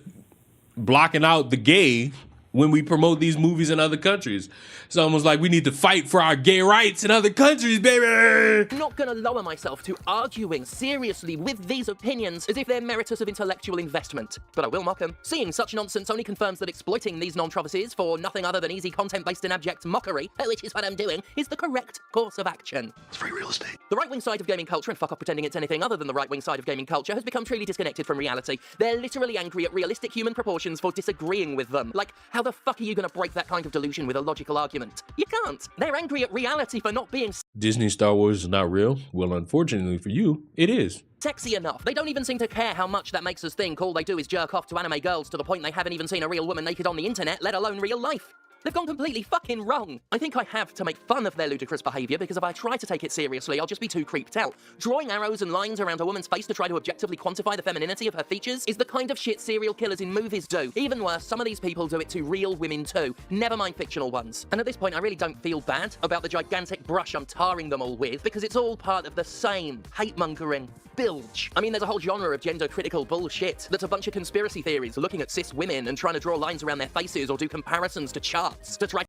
blocking out the gay when we promote these movies in other countries. It's almost like we need to fight for our gay rights in other countries, baby. I'm not gonna lower myself to arguing seriously with these opinions as if they're meritorious of intellectual investment. But I will mock them. Seeing such nonsense only confirms that exploiting these non-controversies for nothing other than easy content-based and abject mockery, which is what I'm doing, is the correct course of action. It's free real estate. The right-wing side of gaming culture, and fuck off pretending it's anything other than the right-wing side of gaming culture, has become truly disconnected from reality. They're literally angry at realistic human proportions for disagreeing with them. Like, how the fuck are you gonna break that kind of delusion with a logical argument? You can't. They're angry at reality for not being Disney Star Wars is not real? Well, unfortunately for you, it is. sexy enough. They don't even seem to care how much that makes us think all they do is jerk off to anime girls to the point they haven't even seen a real woman naked on the internet, let alone real life. They've gone completely fucking wrong. I think I have to make fun of their ludicrous behaviour because if I try to take it seriously, I'll just be too creeped out. Drawing arrows and lines around a woman's face to try to objectively quantify the femininity of her features is the kind of shit serial killers in movies do. Even worse, some of these people do it to real women too, never mind fictional ones. And at this point, I really don't feel bad about the gigantic brush I'm tarring them all with because it's all part of the same hate-mongering bilge. I mean, there's a whole genre of gender-critical bullshit that's a bunch of conspiracy theories looking at cis women and trying to draw lines around their faces or do comparisons to charts to try.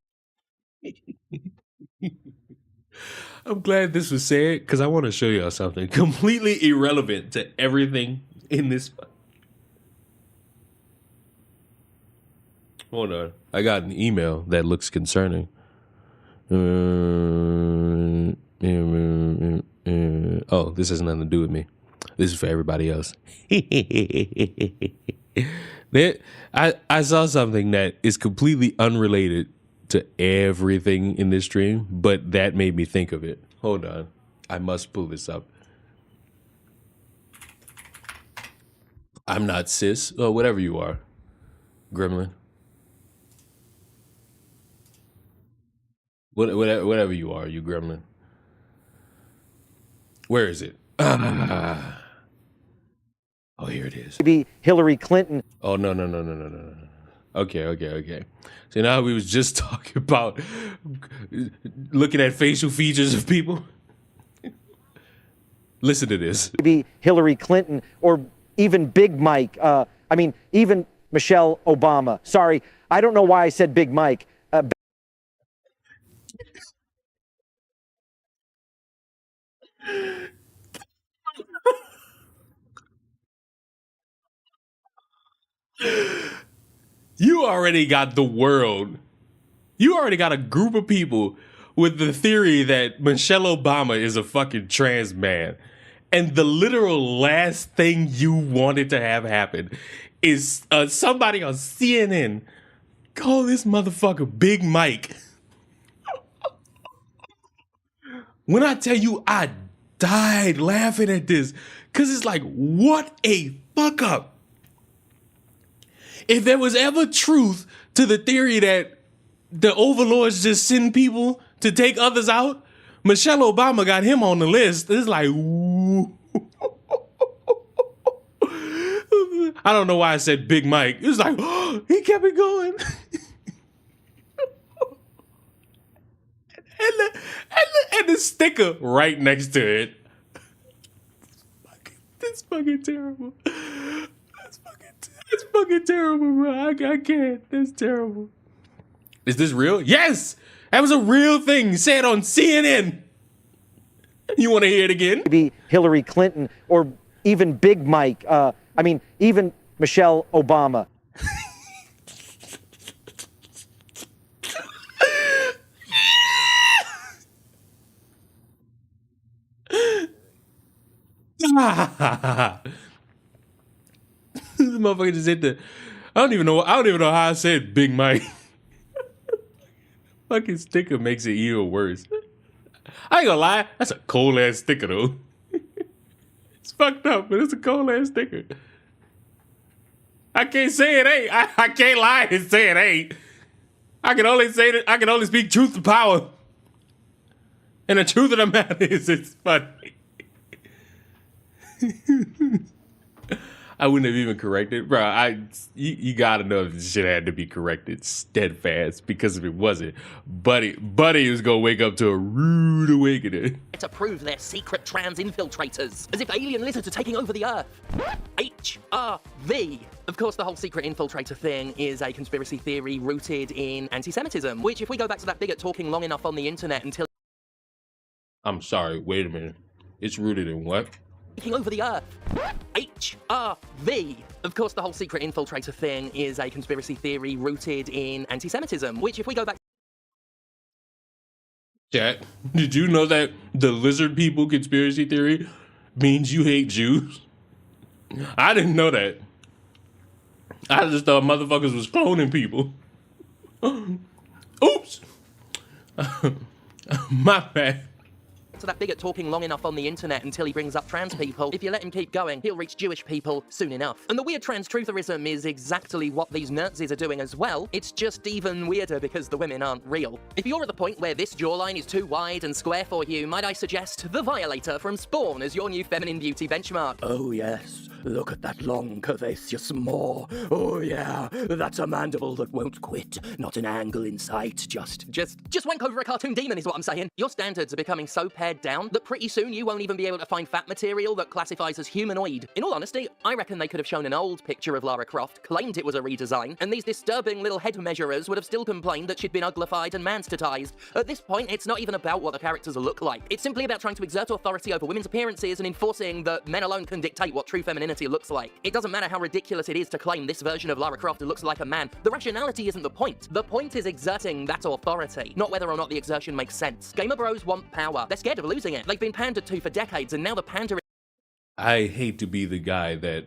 I'm glad this was said because I want to show y'all something completely irrelevant to everything in this. Hold on. I got an email that looks concerning. Oh, this has nothing to do with me. This is for everybody else. I saw something that is completely unrelated to everything in this stream, but that made me think of it. Hold on. I must pull this up. I'm not cis, or whatever you are, Gremlin. Whatever you are, you Gremlin. Where is it? Oh, here it is. Maybe Hillary Clinton. Oh, no. Okay. So now we was just talking about looking at facial features of people. Listen to this. Maybe Hillary Clinton or even Big Mike. Even Michelle Obama. Sorry, I don't know why I said Big Mike. You already got the world. You already got a group of people with the theory that Michelle Obama is a fucking trans man. And the literal last thing you wanted to have happen is somebody on CNN call this motherfucker Big Mike. When I tell you I died laughing at this, because it's like, what a fuck up. If there was ever truth to the theory that the overlords just send people to take others out, Michelle Obama got him on the list. It's like, ooh. I don't know why I said Big Mike. It was like, oh, he kept it going. and the sticker right next to it. It's fucking terrible. That's fucking terrible, bro. I can't. That's terrible. Is this real? Yes! That was a real thing said on CNN. You want to hear it again? Maybe Hillary Clinton or even Big Mike. Even Michelle Obama. This motherfucker just hit the. I don't even know how I said Big Mike. Fucking sticker makes it even worse. I ain't gonna lie, that's a cold ass sticker though. It's fucked up, but it's a cold ass sticker. I can't say it ain't. I can't lie and say it ain't. I can only say that. I can only speak truth to power. And the truth of the matter is, it's funny. I wouldn't have even corrected, bro. You gotta know if this shit had to be corrected steadfast, because if it wasn't, Buddy was gonna wake up to a rude awakening. To prove they're secret trans infiltrators, as if alien lizards are taking over the Earth. HRV. Of course, the whole secret infiltrator thing is a conspiracy theory rooted in anti-Semitism, which, if we go back to that bigot talking long enough on the internet until... I'm sorry, wait a minute. It's rooted in what? Taking over the Earth. HRV. Of course, the whole secret infiltrator thing is a conspiracy theory rooted in anti-Semitism, which, if we go back... Chat, did you know that the lizard people conspiracy theory means you hate Jews? I didn't know that. I just thought motherfuckers was cloning people. Oops. My bad. To that bigot talking long enough on the internet until he brings up trans people. If you let him keep going, he'll reach Jewish people soon enough. And the weird trans trutherism is exactly what these Nazis are doing as well. It's just even weirder because the women aren't real. If you're at the point where this jawline is too wide and square for you, might I suggest the Violator from Spawn as your new feminine beauty benchmark. Oh yes, look at that long curvaceous maw. Oh yeah, that's a mandible that won't quit. Not an angle in sight, just wank over a cartoon demon is what I'm saying. Your standards are becoming so pared down that pretty soon you won't even be able to find fat material that classifies as humanoid. In all honesty, I reckon they could have shown an old picture of Lara Croft, claimed it was a redesign, and these disturbing little head measurers would have still complained that she'd been uglified and manstatized. At this point, it's not even about what the characters look like. It's simply about trying to exert authority over women's appearances and enforcing that men alone can dictate what true femininity looks like. It doesn't matter how ridiculous it is to claim this version of Lara Croft looks like a man. The rationality isn't the point. The point is exerting that authority, not whether or not the exertion makes sense. Gamer bros want power. They're scared of losing it. They've been pandered to for decades, and now the pandering... I hate to be the guy that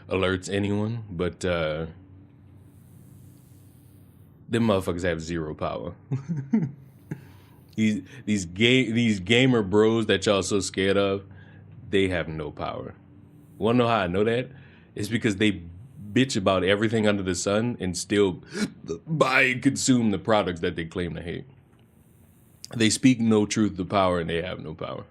alerts anyone, but them motherfuckers have zero power. these gamer bros that y'all so scared of, they have no power. Wanna know how I know that? It's because they bitch about everything under the sun and still buy and consume the products that they claim to hate. They speak no truth to power and they have no power.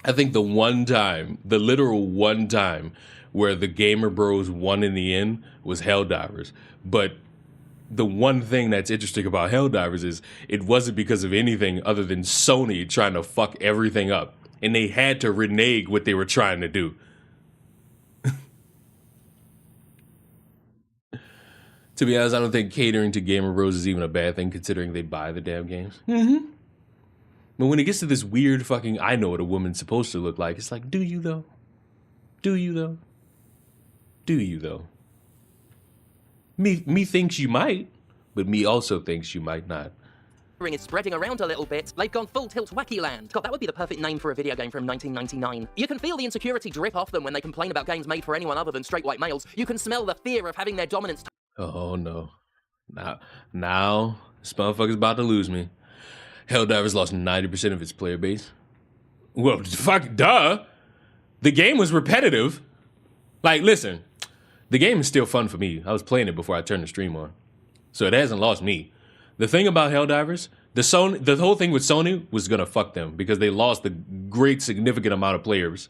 I think the literal one time where the gamer bros won in the end was Helldivers. But the one thing that's interesting about Helldivers is it wasn't because of anything other than Sony trying to fuck everything up. And they had to renege what they were trying to do. To be honest, I don't think catering to gamer bros is even a bad thing, considering they buy the damn games. But when it gets to this weird fucking, I know what a woman's supposed to look like, it's like, do you though? Do you though? Do you though? Me thinks you might, but me also thinks you might not. Ring is spreading around a little bit. They've gone full tilt wacky land. God, that would be the perfect name for a video game from 1999. You can feel the insecurity drip off them when they complain about games made for anyone other than straight white males. You can smell the fear of having their dominance. Oh no. Now, this motherfucker's about to lose me. Helldivers lost 90% of its player base. Well, fuck, duh. The game was repetitive. Like, listen, the game is still fun for me. I was playing it before I turned the stream on. So it hasn't lost me. The thing about Helldivers, the whole thing with Sony was gonna fuck them because they lost a great significant amount of players.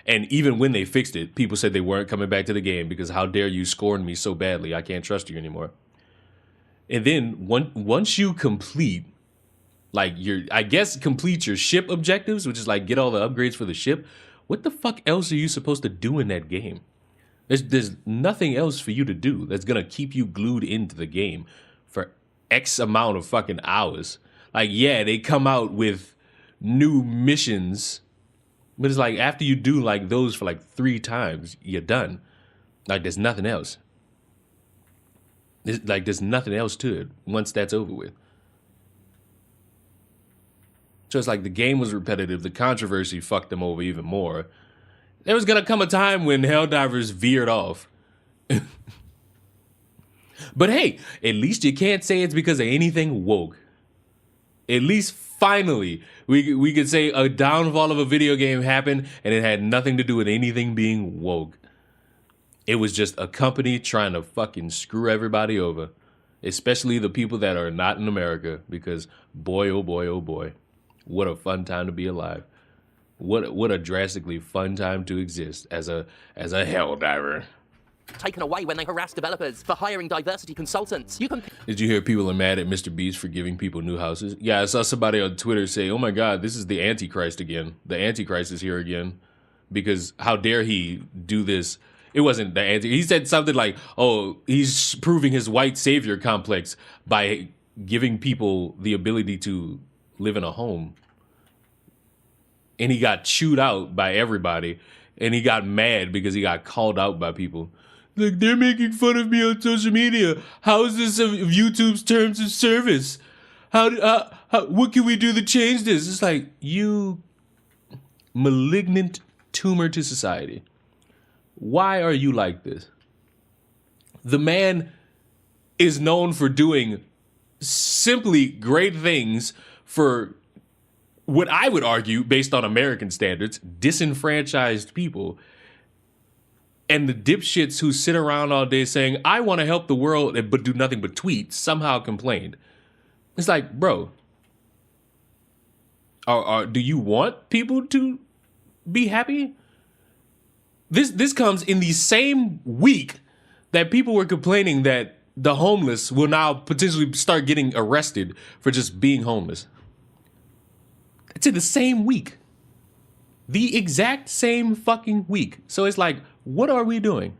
And even when they fixed it, people said they weren't coming back to the game because how dare you scorn me so badly, I can't trust you anymore. And then once you complete, like complete your ship objectives, which is like get all the upgrades for the ship, what the fuck else are you supposed to do in that game? There's nothing else for you to do that's gonna keep you glued into the game for X amount of fucking hours. Like, yeah, they come out with new missions, but it's like after you do like those for like 3 times, you're done. Like there's nothing else. There's nothing else to it once that's over with. So it's like the game was repetitive. The controversy fucked them over even more. There was gonna come a time when Helldivers veered off. But hey, at least you can't say it's because of anything woke. At least finally, we could say a downfall of a video game happened and it had nothing to do with anything being woke. It was just a company trying to fucking screw everybody over. Especially the people that are not in America, because boy, oh boy, oh boy. What a fun time to be alive. What a drastically fun time to exist as a Helldiver. Taken away when they harass developers for hiring diversity consultants. Did you hear people are mad at Mr. Beast for giving people new houses? Yeah, I saw somebody on Twitter say, oh my God, this is the Antichrist again. The Antichrist is here again. Because how dare he do this? It wasn't the he said something like, oh, he's proving his white savior complex by giving people the ability to live in a home. And he got chewed out by everybody. And he got mad because he got called out by people. Like, they're making fun of me on social media. How is this of YouTube's terms of service? What can we do to change this? It's like, you malignant tumor to society. Why are you like this? The man is known for doing simply great things for what I would argue, based on American standards, disenfranchised people. And the dipshits who sit around all day saying, I want to help the world, but do nothing but tweet, somehow complained. It's like, bro, do you want people to be happy? This comes in the same week that people were complaining that the homeless will now potentially start getting arrested for just being homeless. It's in the same week. The exact same fucking week. So it's like, what are we doing?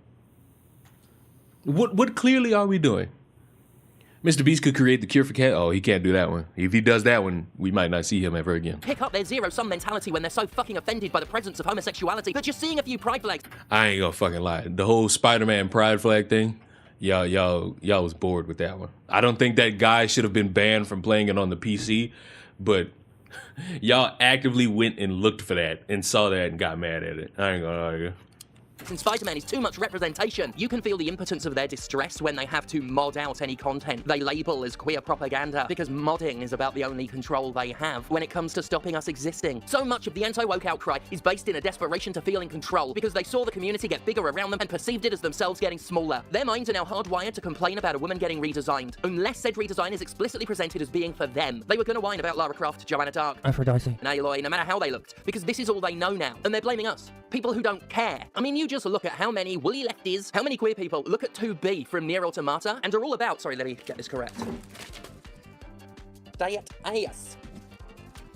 What clearly are we doing? Mr. Beast could create the cure for cat. Oh, he can't do that one. If he does that one, we might not see him ever again. Pick up their zero-sum mentality when they're so fucking offended by the presence of homosexuality that you're seeing a few pride flags. I ain't gonna fucking lie. The whole Spider-Man pride flag thing, y'all was bored with that one. I don't think that guy should have been banned from playing it on the PC, but y'all actively went and looked for that and saw that and got mad at it. I ain't gonna argue. And Spider-Man is too much representation. You can feel the impotence of their distress when they have to mod out any content they label as queer propaganda, because modding is about the only control they have when it comes to stopping us existing. So much of the anti-woke outcry is based in a desperation to feel in control, because they saw the community get bigger around them and perceived it as themselves getting smaller. Their minds are now hardwired to complain about a woman getting redesigned, unless said redesign is explicitly presented as being for them. They were gonna whine about Lara Croft, Joanna Dark, Aphrodite, and Aloy, no matter how they looked, because this is all they know now, and they're blaming us. People who don't care. I mean, you just look at how many woolly lefties, how many queer people look at 2B from Nier Automata and are all about, sorry, let me get this correct. Yes.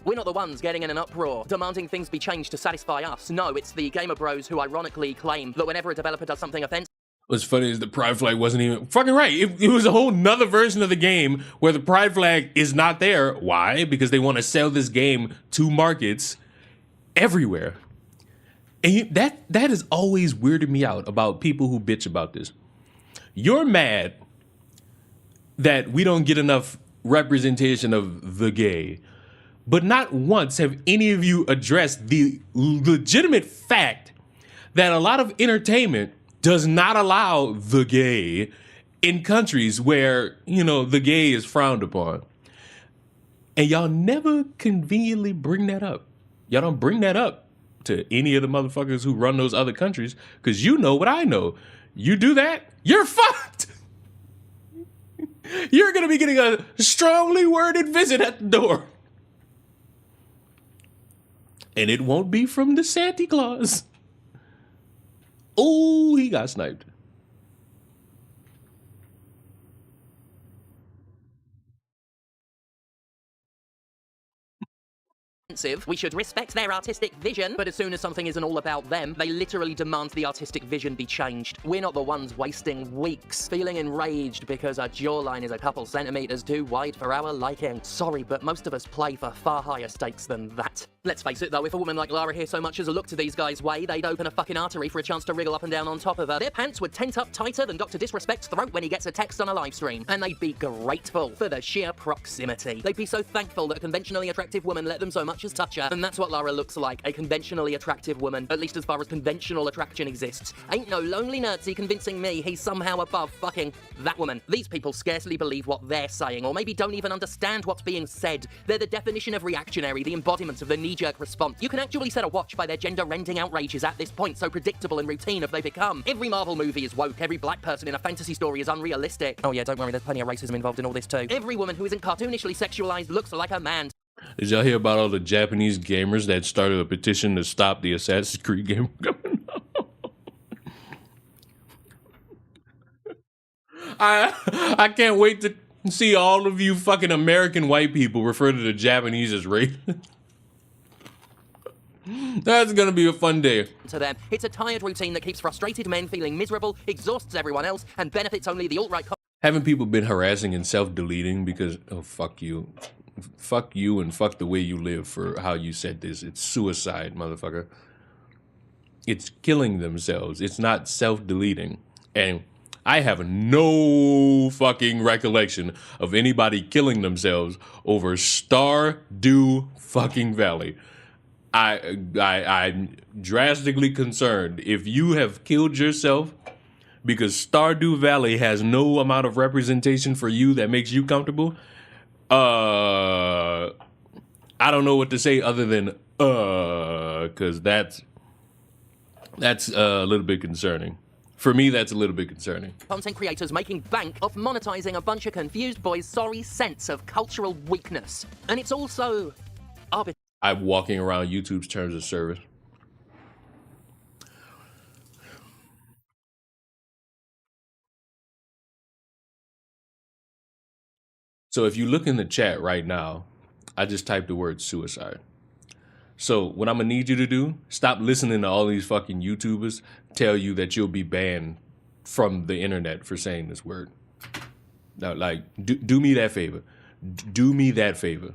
We're not the ones getting in an uproar, demanding things be changed to satisfy us. No, it's the gamer bros who ironically claim that whenever a developer does something offensive, What's funny is the pride flag wasn't even fucking right. It was a whole nother version of the game where the pride flag is not there. Why? Because they want to sell this game to markets everywhere. And that has always weirded me out about people who bitch about this. You're mad that we don't get enough representation of the gay, but not once have any of you addressed the legitimate fact that a lot of entertainment does not allow the gay in countries where, you know, the gay is frowned upon. And y'all never conveniently bring that up. Y'all don't bring that up to any of the motherfuckers who run those other countries, because you know what I know. You do that, you're fucked. You're going to be getting a strongly worded visit at the door. And it won't be from the Santa Claus. Oh, he got sniped. We should respect their artistic vision, but as soon as something isn't all about them, they literally demand the artistic vision be changed. We're not the ones wasting weeks feeling enraged because our jawline is a couple centimeters too wide for our liking. Sorry, but most of us play for far higher stakes than that. Let's face it though, if a woman like Lara here so much as a look to these guys' way, they'd open a fucking artery for a chance to wriggle up and down on top of her. Their pants would tent up tighter than Dr. Disrespect's throat when he gets a text on a live stream. And they'd be grateful for the sheer proximity. They'd be so thankful that a conventionally attractive woman let them so much as touch her. And that's what Lara looks like, a conventionally attractive woman, at least as far as conventional attraction exists. Ain't no lonely nerdsy convincing me he's somehow above fucking that woman. These people scarcely believe what they're saying, or maybe don't even understand what's being said. They're the definition of reactionary, the embodiment of the knee-jerk response. You can actually set a watch by their gender-rending outrages at this point, so predictable and routine have they become. Every Marvel movie is woke, every black person in a fantasy story is unrealistic. Oh yeah, don't worry, there's plenty of racism involved in all this too. Every woman who isn't cartoonishly sexualized looks like a man. Did y'all hear about all the Japanese gamers that started a petition to stop the Assassin's Creed game coming out? I can't wait to see all of you fucking American white people refer to the Japanese as racist. That's gonna be a fun day. To them, it's a tired routine that keeps frustrated men feeling miserable, exhausts everyone else, and benefits only the alt-right. Haven't people been harassing and self-deleting because, oh, fuck you. Fuck you and fuck the way you live for how you said this. It's suicide, motherfucker. It's killing themselves. It's not self-deleting. And I have no fucking recollection of anybody killing themselves over Stardew fucking Valley. I'm drastically concerned. If you have killed yourself because Stardew Valley has no amount of representation for you that makes you comfortable, I don't know what to say other than because that's a little bit concerning. For me, that's a little bit concerning. Content creators making bank off monetizing a bunch of confused boys' sorry sense of cultural weakness. And it's also arbitrary. I'm walking around YouTube's terms of service. So if you look in the chat right now, I just typed the word suicide. So what I'm gonna need you to do, stop listening to all these fucking YouTubers tell you that you'll be banned from the internet for saying this word. Now, like, do me that favor. Do me that favor.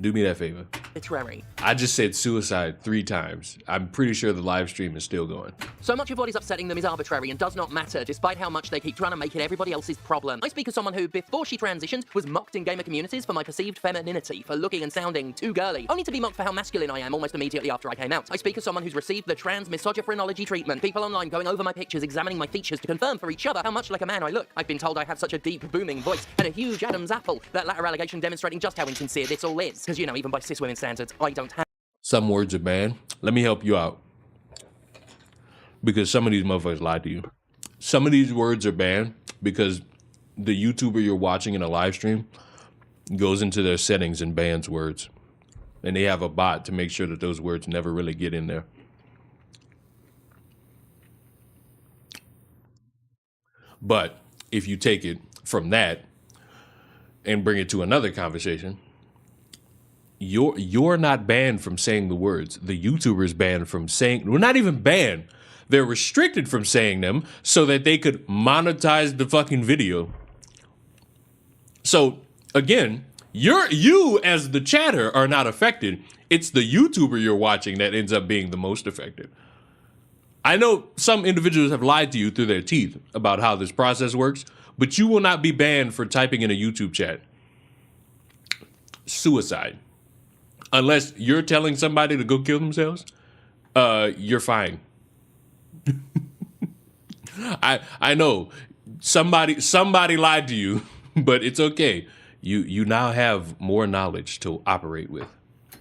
Do me that favor. Arbitrary. I just said suicide 3 times. I'm pretty sure the live stream is still going. So much of what is upsetting them is arbitrary and does not matter, despite how much they keep trying to make it everybody else's problem. I speak as someone who, before she transitioned, was mocked in gamer communities for my perceived femininity, for looking and sounding too girly, only to be mocked for how masculine I am almost immediately after I came out. I speak as someone who's received the trans misogyphrenology treatment, people online going over my pictures, examining my features to confirm for each other how much like a man I look. I've been told I have such a deep, booming voice and a huge Adam's apple, that latter allegation demonstrating just how insincere this all is. Because, you know, even by cis women standards, I don't have. Some words are banned. Let me help you out. Because some of these motherfuckers lied to you. Some of these words are banned because the YouTuber you're watching in a live stream goes into their settings and bans words. And they have a bot to make sure that those words never really get in there. But if you take it from that and bring it to another conversation, you're not banned from saying the words. The YouTuber is banned from saying, we're not even banned. They're restricted from saying them so that they could monetize the fucking video. So again, you as the chatter are not affected. It's the YouTuber you're watching that ends up being the most affected. I know some individuals have lied to you through their teeth about how this process works, but you will not be banned for typing in a YouTube chat. Suicide. Unless you're telling somebody to go kill themselves, you're fine. I know somebody lied to you, but it's okay. You now have more knowledge to operate with.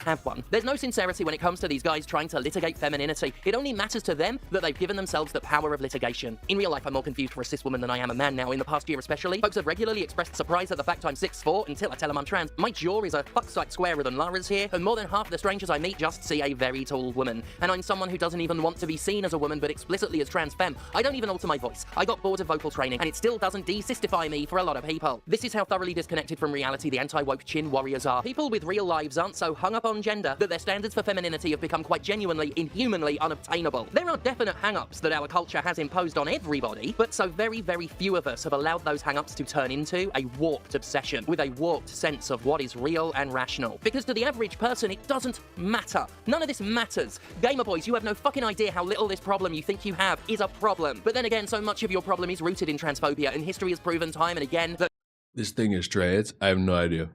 Have one. There's no sincerity when it comes to these guys trying to litigate femininity. It only matters to them that they've given themselves the power of litigation. In real life, I'm more confused for a cis woman than I am a man now. In the past year especially, folks have regularly expressed surprise at the fact I'm 6'4" until I tell them I'm trans. My jaw is a fuck sight squarer than Lara's here, and more than half the strangers I meet just see a very tall woman. And I'm someone who doesn't even want to be seen as a woman, but explicitly as trans femme. I don't even alter my voice. I got bored of vocal training, and it still doesn't desistify me for a lot of people. This is how thoroughly disconnected from reality the anti-woke chin warriors are. People with real lives aren't so hung up on gender that their standards for femininity have become quite genuinely, inhumanly unobtainable. There are definite hang-ups that our culture has imposed on everybody, but so very, very few of us have allowed those hang-ups to turn into a warped obsession with a warped sense of what is real and rational. Because to the average person, it doesn't matter. None of this matters. Gamer boys, you have no fucking idea how little this problem you think you have is a problem. But then again, so much of your problem is rooted in transphobia, and history has proven time and again that This thing is trans? I have no idea.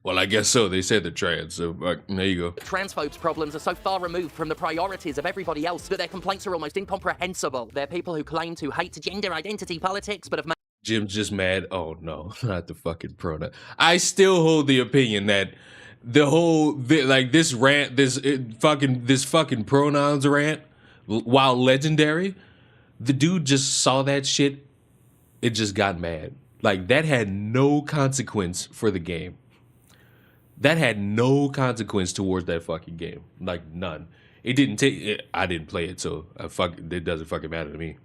Well, I guess so. They said they're trans, so there you go. transphobes' problems are so far removed from the priorities of everybody else that their complaints are almost incomprehensible. They're people who claim to hate gender identity politics, but have Jim's just mad. Oh no, not the fucking pronoun. I still hold the opinion that the whole this rant, this fucking pronouns rant, while legendary, the dude just saw that shit. It just got mad. Like that had no consequence for the game. That had no consequence towards that fucking game. Like none. It didn't take. I didn't play it, so it doesn't fucking matter to me.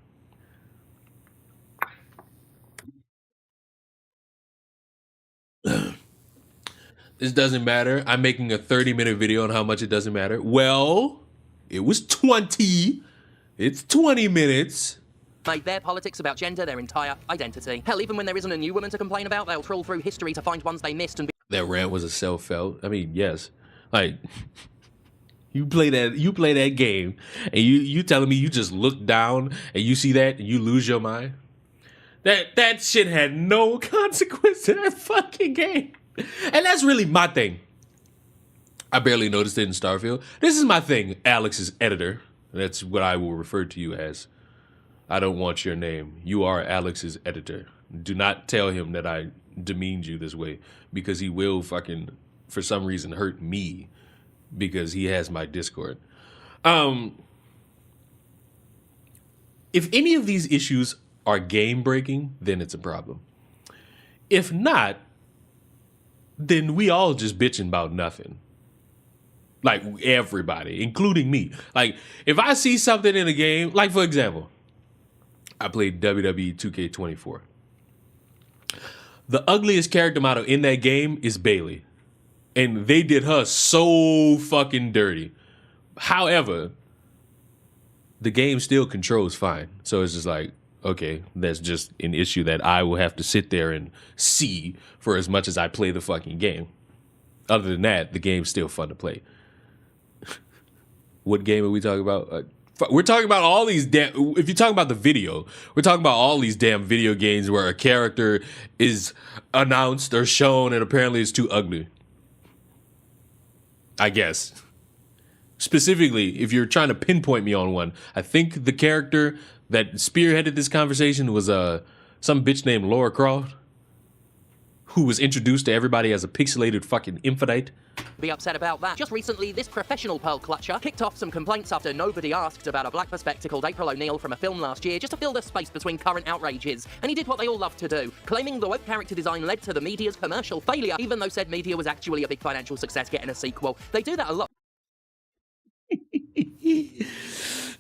This doesn't matter. I'm making a 30-minute video on how much it doesn't matter. Well, it was 20. It's 20 minutes. made their politics about gender their entire identity. Hell, even when there isn't a new woman to complain about, they'll trawl through history to find ones they missed and be That rant was a self-felt. I mean, yes. Like, you play that game, and you telling me you just look down and you see that and you lose your mind? That shit had no consequence to that fucking game. And that's really my thing. I barely noticed it in Starfield. This is my thing, Alex's editor. That's what I will refer to you as. I don't want your name. You are Alex's editor. Do not tell him that I demeaned you this way, because he will fucking, for some reason, hurt me because he has my Discord. If any of these issues are game breaking, then it's a problem. If not, then we all just bitching about nothing. Like everybody, including me. Like if I see something in a game, like for example, I played WWE 2K24. The ugliest character model in that game is Bailey. And they did her so fucking dirty. However, the game still controls fine. So it's just like, okay, that's just an issue that I will have to sit there and see for as much as I play the fucking game. Other than that, the game's still fun to play. What game are we talking about? We're talking about all these damn... If you're talking about the video, we're talking about all these damn video games where a character is announced or shown and apparently it's too ugly. I guess. Specifically, if you're trying to pinpoint me on one, I think the character that spearheaded this conversation was some bitch named Lara Croft, who was introduced to everybody as a pixelated fucking infidite. be upset about that. Just recently, this professional pearl clutcher kicked off some complaints after nobody asked about a black perspective called April O'Neil from a film last year just to fill the space between current outrages. And he did what they all love to do, claiming the woke character design led to the media's commercial failure, even though said media was actually a big financial success getting a sequel. They do that a lot.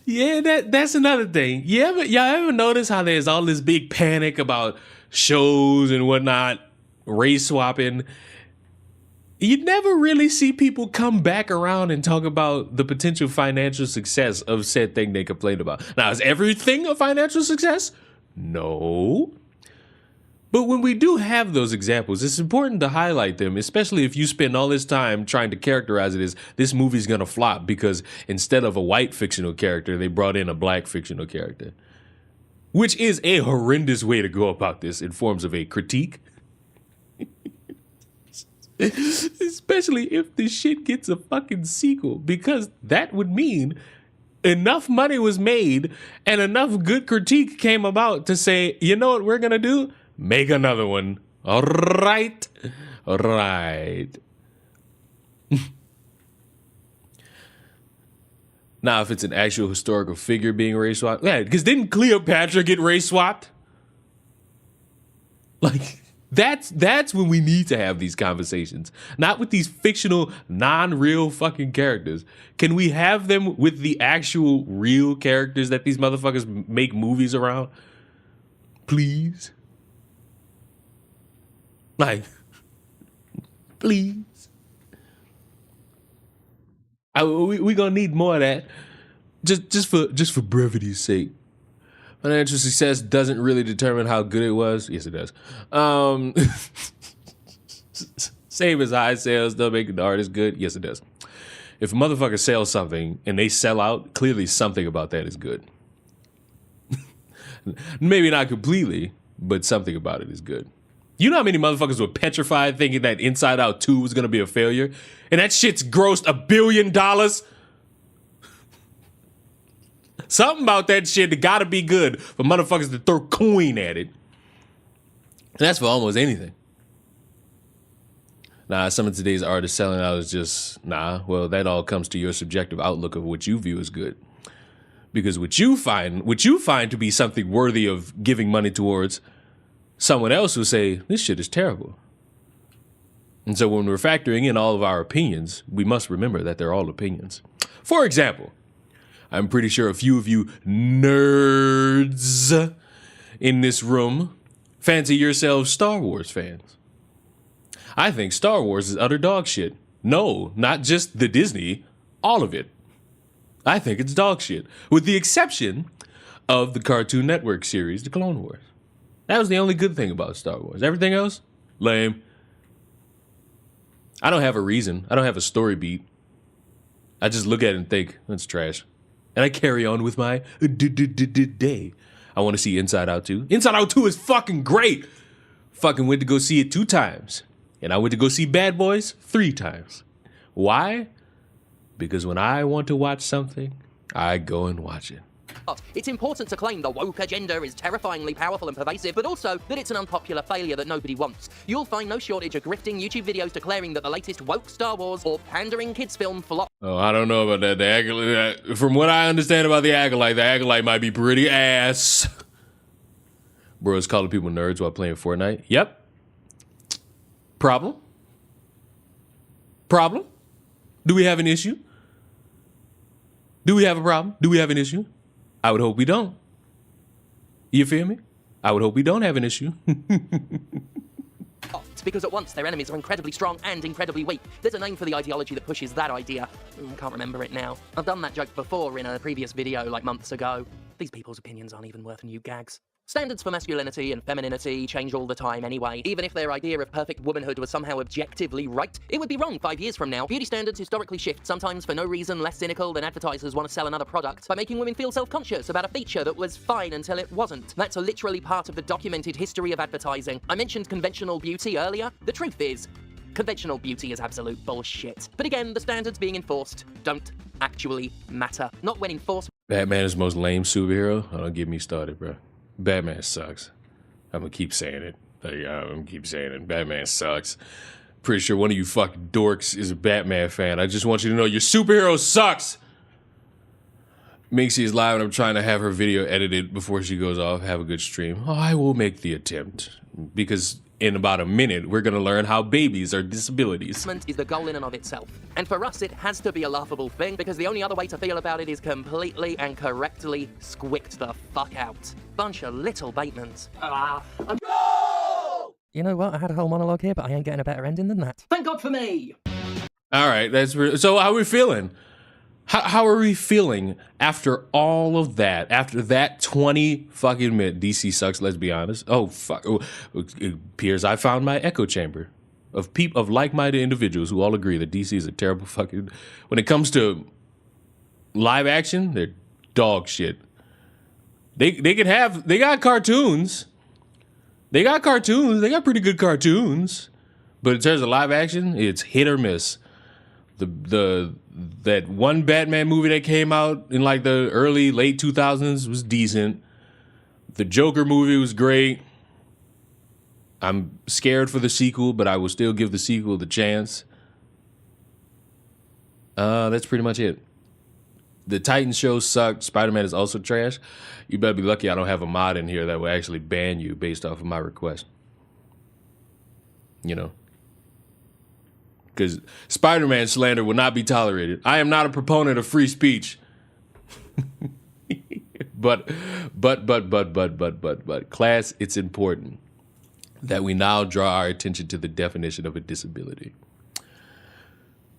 Yeah, that's another thing. Y'all ever notice how there's all this big panic about shows and whatnot, race swapping? you never really see people come back around and talk about the potential financial success of said thing they complained about. Now, is everything a financial success? No. But when we do have those examples, it's important to highlight them, especially if you spend all this time trying to characterize it as this movie's gonna flop because instead of a white fictional character, they brought in a black fictional character. Which is a horrendous way to go about this in forms of a critique. Especially if the shit gets a fucking sequel, because that would mean enough money was made and enough good critique came about to say, you know what we're gonna do? Make another one. All right. All right. Now, if it's an actual historical figure being race swapped, yeah, because didn't Cleopatra get race swapped? Like, that's when we need to have these conversations. Not with these fictional, non-real fucking characters. Can we have them with the actual real characters that these motherfuckers make movies around? Please? Like, please? We gonna need more of that. Just for brevity's sake. Financial success doesn't really determine how good it was. Yes, it does. Same as high sales, don't make the artist good. Yes, it does. If a motherfucker sells something and they sell out, clearly something about that is good. Maybe not completely, but something about it is good. You know how many motherfuckers were petrified thinking that Inside Out 2 was gonna be a failure? And that shit's grossed $1 billion? Something about that shit that gotta be good for motherfuckers to throw coin at it. And that's for almost anything. Nah, some of today's artists selling out is just, nah, well, that all comes to your subjective outlook of what you view as good. Because what you find to be something worthy of giving money towards, someone else will say, this shit is terrible. And so when we're factoring in all of our opinions, we must remember that they're all opinions. For example, I'm pretty sure a few of you nerds in this room fancy yourselves Star Wars fans. I think Star Wars is utter dog shit. No, not just the Disney, all of it. I think it's dog shit, with the exception of the Cartoon Network series, The Clone Wars. That was the only good thing about Star Wars. Everything else, lame. I don't have a reason. I don't have a story beat. I just look at it and think, that's trash. And I carry on with my day. I want to see Inside Out 2. Inside Out 2 is fucking great. Fucking went to go see it 2 times. And I went to go see Bad Boys 3 times. Why? Because when I want to watch something, I go and watch it. It's important to claim the woke agenda is terrifyingly powerful and pervasive, but also that it's an unpopular failure that nobody wants. You'll find no shortage of grifting YouTube videos declaring that the latest woke Star Wars or pandering kids film flopped. Oh, I don't know about that. The Acolyte, from what I understand about the Acolyte might be pretty ass. Bro's calling people nerds while playing Fortnite. Yep. Problem? Problem? Do we have an issue? Do we have a problem? Do we have an issue? I would hope we don't. You feel me? I would hope we don't have an issue. Because at once their enemies are incredibly strong and incredibly weak. There's a name for the ideology that pushes that idea. I can't remember it now. I've done that joke before in a previous video like months ago. These people's opinions aren't even worth new gags. Standards for masculinity and femininity change all the time anyway. Even if their idea of perfect womanhood was somehow objectively right, it would be wrong 5 years from now. Beauty standards historically shift, sometimes for no reason less cynical than advertisers want to sell another product, by making women feel self-conscious about a feature that was fine until it wasn't. That's literally part of the documented history of advertising. I mentioned conventional beauty earlier. The truth is, conventional beauty is absolute bullshit. But again, the standards being enforced don't actually matter. Not when enforced. Batman is the most lame superhero? Oh, don't get me started, bro. Batman sucks. I'm gonna keep saying it. I'm gonna keep saying it. Batman sucks. Pretty sure one of you fucking dorks is a Batman fan. I just want you to know your superhero sucks. Minxie is live and I'm trying to have her video edited before she goes off. Have a good stream. Oh, I will make the attempt. Because in about a minute, we're gonna learn how babies are disabilities. Is the goal in and of itself. And for us, it has to be a laughable thing, because the only other way to feel about it is completely and correctly squicked the fuck out. Bunch of little Batemans. You know what? I had a whole monologue here, but I ain't getting a better ending than that. Thank God for me! All right, so how are we feeling? How are we feeling after all of that? After that 20 fucking minute, DC sucks, let's be honest. Oh, fuck. It appears I found my echo chamber of like-minded individuals who all agree that DC is a terrible fucking... When it comes to live action, they're dog shit. They got cartoons. They got pretty good cartoons. But in terms of live action, it's hit or miss. That one Batman movie that came out in like the late 2000s was decent. The Joker movie was great. I'm scared for the sequel, but I will still give the sequel the chance. That's pretty much it. The Titans show sucked. Spider-Man is also trash. You better be lucky I don't have a mod in here that will actually ban you based off of my request. You know. Because Spider-Man slander will not be tolerated. I am not a proponent of free speech. But, class, it's important that we now draw our attention to the definition of a disability.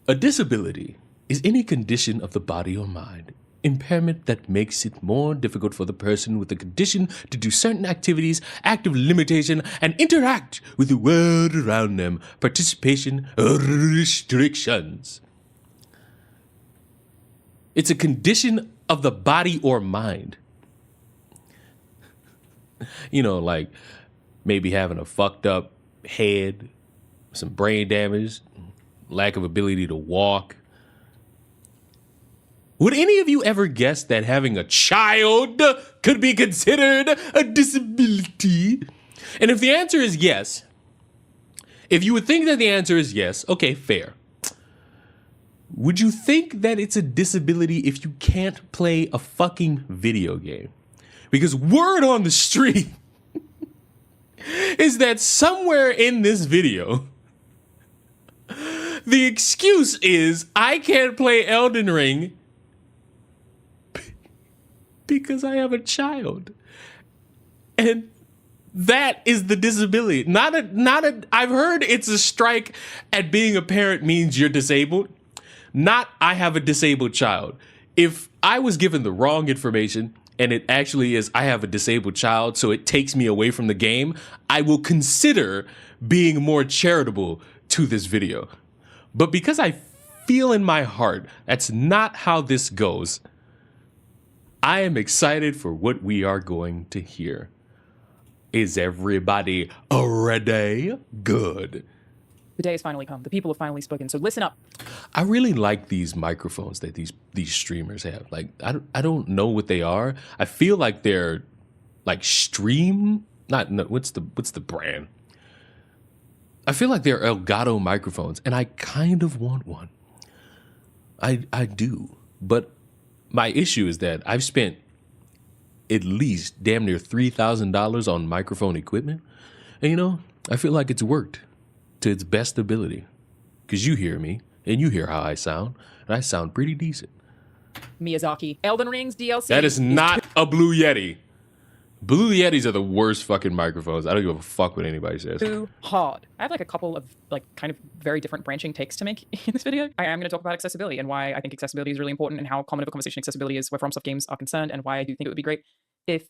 A disability is any condition of the body or mind, impairment that makes it more difficult for the person with the condition to do certain activities, active limitation, and interact with the world around them, participation or restrictions. It's a condition of the body or mind. You know, like maybe having a fucked up head, some brain damage, lack of ability to walk. Would any of you ever guess that having a child could be considered a disability? And if the answer is yes, if you would think that the answer is yes, okay, fair. Would you think that it's a disability if you can't play a fucking video game? Because word on the street is that somewhere in this video, the excuse is I can't play Elden Ring because I have a child. And that is the disability. I've heard it's a strike at being a parent means you're disabled. Not I have a disabled child. If I was given the wrong information and it actually is I have a disabled child, so it takes me away from the game, I will consider being more charitable to this video. But because I feel in my heart that's not how this goes, I am excited for what we are going to hear. Is everybody ready? Good. The day has finally come. The people have finally spoken. So listen up. I really like these microphones that these streamers have. Like, I don't know what they are. I feel like they're like what's the brand? I feel like they're Elgato microphones, and I kind of want one. I do. But my issue is that I've spent at least damn near $3,000 on microphone equipment. And you know, I feel like it's worked to its best ability. Because you hear me, and you hear how I sound, and I sound pretty decent. Miyazaki. Elden Ring's DLC. That is not a Blue Yeti. Blue Yetis are the worst fucking microphones. I don't give a fuck what anybody says. Too hard. I have like a couple of like kind of very different branching takes to make in this video. I am going to talk about accessibility and why I think accessibility is really important and how common of a conversation accessibility is where FromSoft games are concerned, and why I do think it would be great if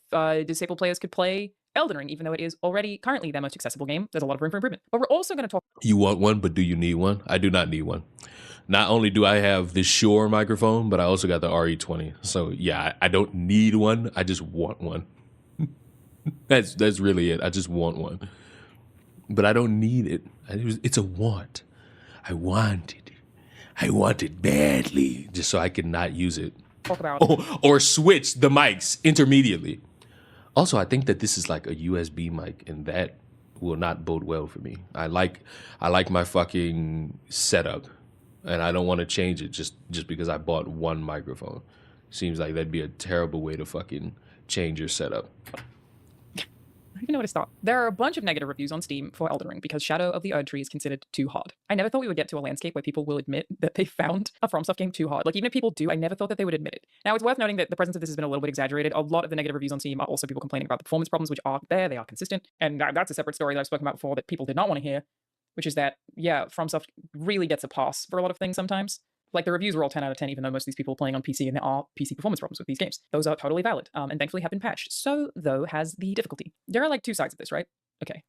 disabled players could play Elden Ring, even though it is already currently their most accessible game. There's a lot of room for improvement. But we're also going to talk... You want one, but do you need one? I do not need one. Not only do I have this Shure microphone, but I also got the RE20. So yeah, I don't need one. I just want one. That's really it. I just want one. But I don't need it. It's a want. I want it. I want it badly, just so I can not use it. Talk about... Or switch the mics intermediately. Also, I think that this is like a USB mic, and that will not bode well for me. I like my fucking setup, and I don't want to change it just because I bought one microphone. Seems like that'd be a terrible way to fucking change your setup. I don't even know where to start. There are a bunch of negative reviews on Steam for Elden Ring because Shadow of the Erd Tree is considered too hard. I never thought we would get to a landscape where people will admit that they found a FromSoft game too hard. Like, even if people do, I never thought that they would admit it. Now, it's worth noting that the presence of this has been a little bit exaggerated. A lot of the negative reviews on Steam are also people complaining about the performance problems, which are there, they are consistent. And that's a separate story that I've spoken about before that people did not want to hear, which is that, yeah, FromSoft really gets a pass for a lot of things sometimes. Like, the reviews were all 10 out of 10, even though most of these people are playing on PC and there are PC performance problems with these games. Those are totally valid, and thankfully have been patched. So, though, has the difficulty. There are, like, two sides of this, right? Okay.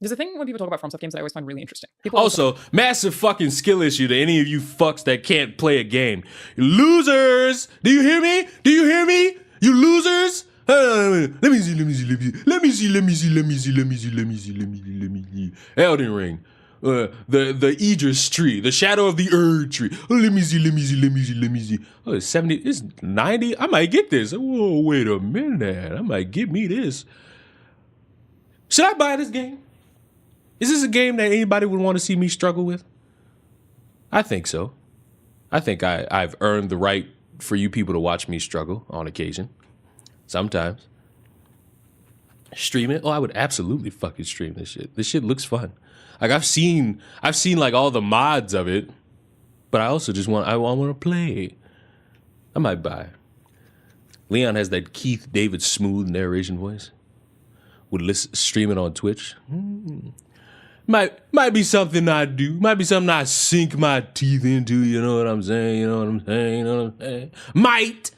There's a thing when people talk about FromSoft games that I always find really interesting. People Also, massive fucking skill issue to any of you fucks that can't play a game. Losers! Do you hear me? Do you hear me? You losers! Let me see. Elden Ring. The Idris tree, the shadow of the Erd tree. Oh, let me see. Oh, it's 70, it's 90. I might get this. Whoa, wait a minute. I might get me this. Should I buy this game? Is this a game that anybody would want to see me struggle with? I think so. I think I've earned the right for you people to watch me struggle on occasion. Sometimes. Stream it? Oh, I would absolutely fucking stream this shit. This shit looks fun. Like, I've seen like all the mods of it, but I also just want to play. I might buy. Leon has that Keith David smooth narration voice. Would stream it on Twitch. Might be something I do. Might be something I sink my teeth into. You know what I'm saying? You know what I'm saying? You know what I'm saying? Might.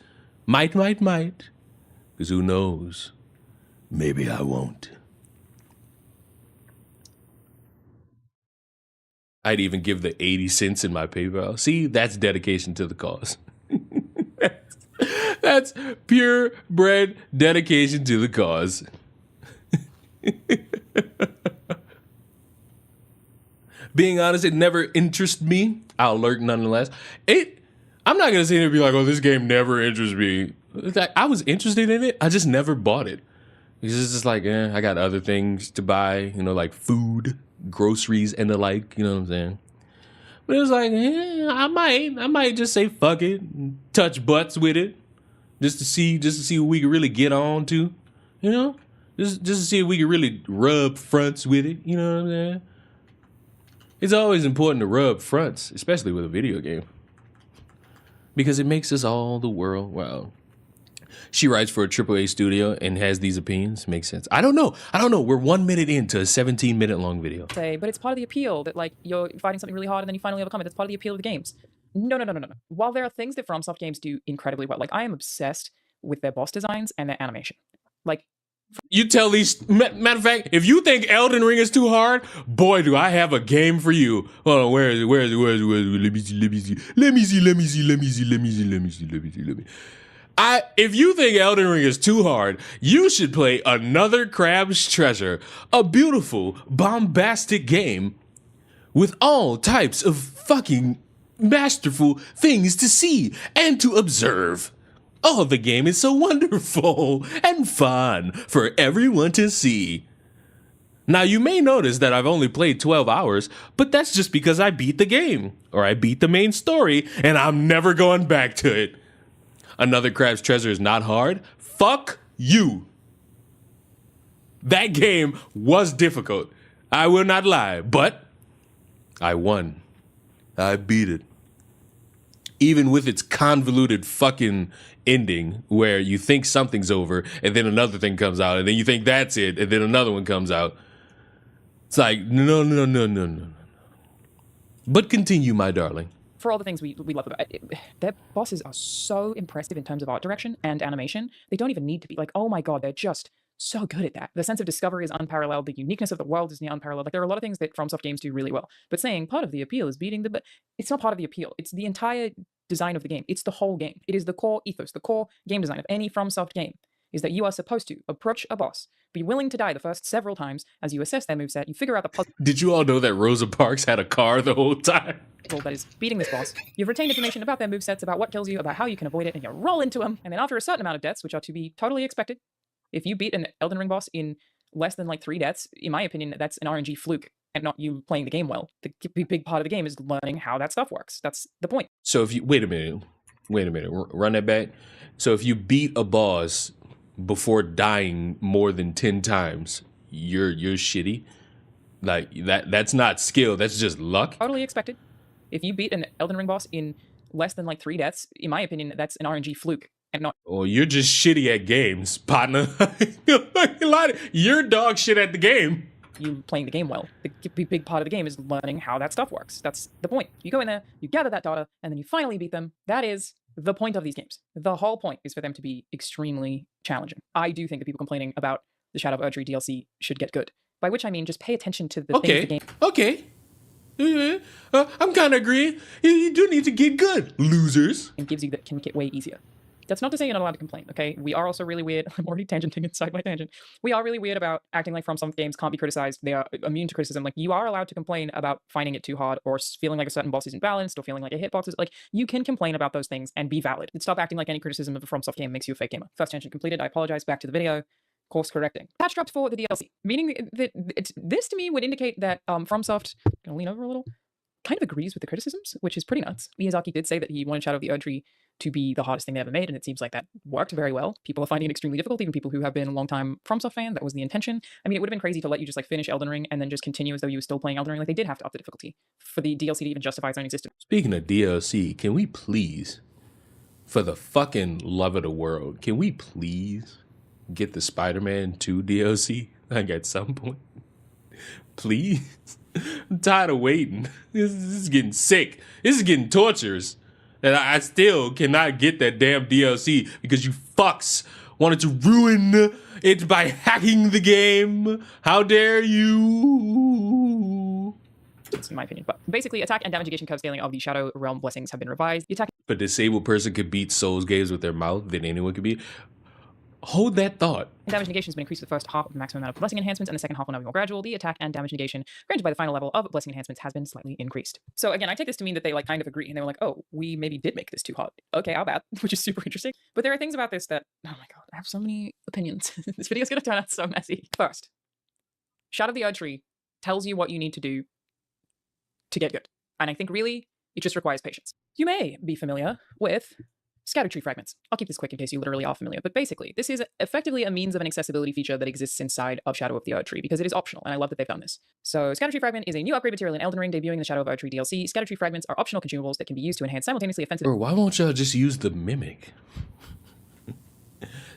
Because who knows? Maybe I won't. I'd even give the 80 cents in my PayPal. See, that's dedication to the cause. That's purebred dedication to the cause. Being honest, it never interested me. I'll lurk nonetheless. I'm not gonna sit here and be like, oh, this game never interests me. I was interested in it. I just never bought it. It's just like, I got other things to buy, like food, groceries, and the like, you know what I'm saying? But it was like, I might just say fuck it, and touch butts with it, just to see what we can really get on to, just to see if we can really rub fronts with it, you know what I'm saying? It's always important to rub fronts, especially with a video game, because it makes us all the world. Wow. She writes for a AAA studio and has these opinions. Makes sense. I don't know. We're 1 minute into a 17-minute long video. But it's part of the appeal that, like, you're fighting something really hard and then you finally overcome it. That's part of the appeal of the games. No. While there are things that FromSoft games do incredibly well, like, I am obsessed with their boss designs and their animation. Like, you tell these, matter of fact, if you think Elden Ring is too hard, boy, do I have a game for you. Hold on, where is it? Let me see. If you think Elden Ring is too hard, you should play Another Crab's Treasure, a beautiful, bombastic game with all types of fucking masterful things to see and to observe. Oh, the game is so wonderful and fun for everyone to see. Now, you may notice that I've only played 12 hours, but that's just because I beat the game, or I beat the main story, and I'm never going back to it. Another Crab's Treasure is not hard. Fuck you. That game was difficult. I will not lie, but I won. I beat it. Even with its convoluted fucking ending where you think something's over and then another thing comes out and then you think that's it and then another one comes out. It's like, no. But continue, my darling. For all the things we love about it, their bosses are so impressive in terms of art direction and animation. They don't even need to be. Like, oh my god, they're just so good at that. The sense of discovery is unparalleled. The uniqueness of the world is unparalleled. Like, there are a lot of things that FromSoft games do really well. But saying part of the appeal is beating the... It's not part of the appeal. It's the entire design of the game. It's the whole game. It is the core ethos, the core game design of any FromSoft game, is that you are supposed to approach a boss, be willing to die the first several times as you assess their moveset, you figure out the puzzle. Did you all know that Rosa Parks had a car the whole time? That is beating this boss. You've retained information about their movesets, about what kills you, about how you can avoid it, and you roll into them. And then after a certain amount of deaths, which are to be totally expected, if you beat an Elden Ring boss in less than like 3 deaths, in my opinion, that's an RNG fluke and not you playing the game well. The big part of the game is learning how that stuff works. That's the point. So if you wait a minute, run that back. So if you beat a boss before dying more than 10 times, you're shitty. Like that's not skill. That's just luck. Totally expected. If you beat an Elden Ring boss in less than like 3 deaths, in my opinion, that's an RNG fluke and not. Or you're just shitty at games, partner. You're dog shit at the game. You playing the game well. The big part of the game is learning how that stuff works. That's the point. You go in there, you gather that data, and then you finally beat them. That is the point of these games. The whole point is for them to be extremely challenging. I do think that people complaining about the Shadow of Erdtree DLC should get good. By which I mean just pay attention to the things the game. Okay. I'm kind of agreeing. You do need to get good, losers. And gives you that can make it way easier. That's not to say you're not allowed to complain, okay? We are also really weird. I'm already tangenting inside my tangent. We are really weird about acting like FromSoft games can't be criticized. They are immune to criticism. Like, you are allowed to complain about finding it too hard or feeling like a certain boss isn't balanced or feeling like a hitbox is... Like, you can complain about those things and be valid. And stop acting like any criticism of a FromSoft game makes you a fake gamer. First tangent completed. I apologize. Back to the video. Course correcting. Patch dropped for the DLC, meaning that this to me would indicate that FromSoft, gonna lean over a little, kind of agrees with the criticisms, which is pretty nuts. Miyazaki did say that he wanted Shadow of the Erdtree to be the hardest thing they ever made, and it seems like that worked very well. People are finding it extremely difficult, even people who have been a long-time FromSoft fan. That was the intention. I mean, it would have been crazy to let you just like finish Elden Ring and then just continue as though you were still playing Elden Ring. Like, they did have to up the difficulty for the DLC to even justify its own existence. Speaking of DLC, can we please, for the fucking love of the world, can we please get the Spider-Man 2 DLC like at some point? Please? I'm tired of waiting. This is getting sick. This is getting torturous. And I still cannot get that damn DLC because you fucks wanted to ruin it by hacking the game. How dare you? That's in my opinion. But basically, attack and damage negation curve scaling of the Shadow Realm blessings have been revised. The attack... If a disabled person could beat Souls games with their mouth, then anyone could beat. Hold that thought. Damage negation has been increased for the first half of the maximum amount of blessing enhancements, and the second half will now be more gradual. The attack and damage negation granted by the final level of blessing enhancements has been slightly increased. So again, I take this to mean that they like kind of agree, and they were like, oh, we maybe did make this too hard. Okay, our bad, which is super interesting. But there are things about this that, oh my god, I have so many opinions. This video is going to turn out so messy. First, Shadow of the Erdtree tells you what you need to do to get good. And I think really, it just requires patience. You may be familiar with Scatter tree fragments. I'll keep this quick in case you literally are familiar, but basically, this is effectively a means of an accessibility feature that exists inside of Shadow of the Erdtree because it is optional, and I love that they've done this. So, Scatter tree fragment is a new upgrade material in Elden Ring debuting the Shadow of Erdtree DLC. Scatter tree fragments are optional consumables that can be used to enhance simultaneously offensive... Or why won't y'all just use the mimic?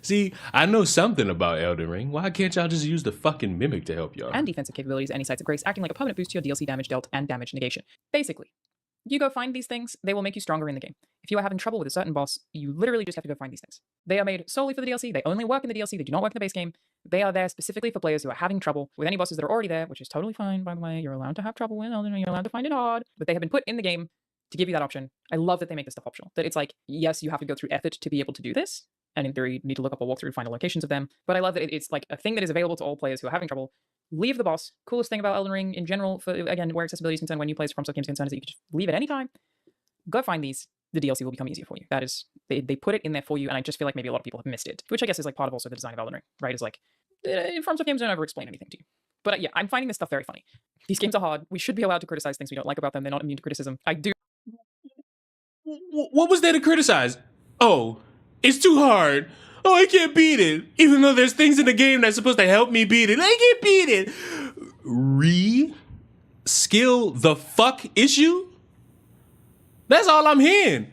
See, I know something about Elden Ring. Why can't y'all just use the fucking mimic to help y'all? And defensive capabilities, any sites of grace, acting like a permanent boost to your DLC damage dealt and damage negation. Basically, you go find these things, they will make you stronger in the game. If you are having trouble with a certain boss, you literally just have to go find these things. They are made solely for the DLC, they only work in the DLC, they do not work in the base game. They are there specifically for players who are having trouble with any bosses that are already there, which is totally fine, by the way. You're allowed to have trouble with Elden Ring, you're allowed to find it hard. But they have been put in the game to give you that option. I love that they make this stuff optional. That it's like, yes, you have to go through effort to be able to do this, and in theory, you need to look up a walkthrough, find the locations of them. But I love that it's like a thing that is available to all players who are having trouble. Leave the boss. Coolest thing about Elden Ring in general, for again, where accessibility is concerned, when you play FromSoft games concerned, is that you can just leave at any time. Go find these. The DLC will become easier for you. That is, they put it in there for you, and I just feel like maybe a lot of people have missed it, which I guess is like part of also the design of Elden Ring, right? Is like, FromSoft games don't ever explain anything to you. But yeah, I'm finding this stuff very funny. These games are hard. We should be allowed to criticize things we don't like about them. They're not immune to criticism. I do. What was there to criticize? Oh, it's too hard. Oh, I can't beat it. Even though there's things in the game that's supposed to help me beat it. I can't beat it. Skill the fuck issue? That's all I'm hearing.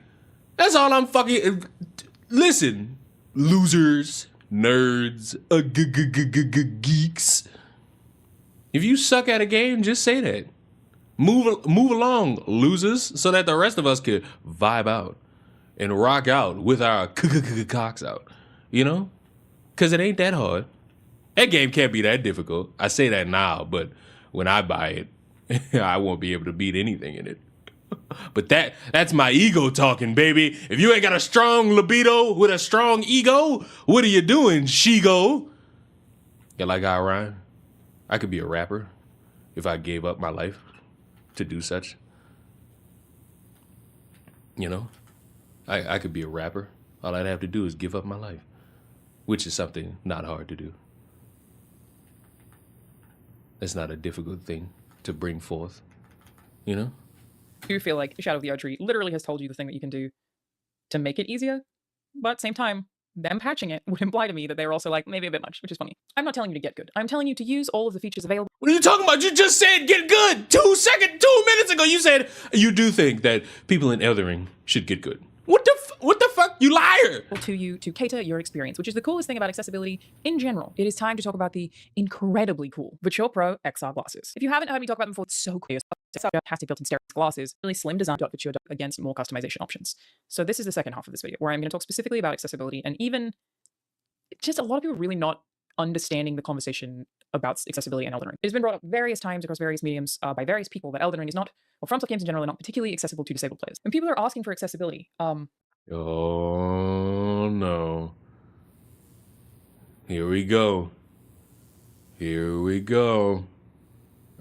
That's all I'm fucking... Listen, losers, nerds, geeks. If you suck at a game, just say that. Move along, losers, so that the rest of us could vibe out and rock out with our cocks out. You know? Because it ain't that hard. That game can't be that difficult. I say that now, but when I buy it, I won't be able to beat anything in it. But that's my ego talking, baby. If you ain't got a strong libido with a strong ego, what are you doing, Shigo? Yeah, like I rhyme. I could be a rapper if I gave up my life to do such. You know? I could be a rapper. All I'd have to do is give up my life, which is something not hard to do. It's not a difficult thing to bring forth, you know? I do feel like Shadow of the Erdtree literally has told you the thing that you can do to make it easier, but at the same time, them patching it would imply to me that they're also like, maybe a bit much, which is funny. I'm not telling you to get good. I'm telling you to use all of the features available. What are you talking about? You just said get good. 2 minutes ago, you said you do think that people in Elden Ring should get good. What the fuck? You liar! To you to cater your experience, which is the coolest thing about accessibility in general. It is time to talk about the incredibly cool Virtual Pro XR glasses. If you haven't heard me talk about them before, it's so cool. Fantastic built-in stereo glasses, really slim design Virtual against more customization options. So this is the second half of this video where I'm going to talk specifically about accessibility and even just a lot of people really not understanding the conversation about accessibility in Elden Ring. It has been brought up various times across various mediums by various people that Elden Ring is not, or FromSoft games in general, are not particularly accessible to disabled players. When people are asking for accessibility, oh no. Here we go. Here we go.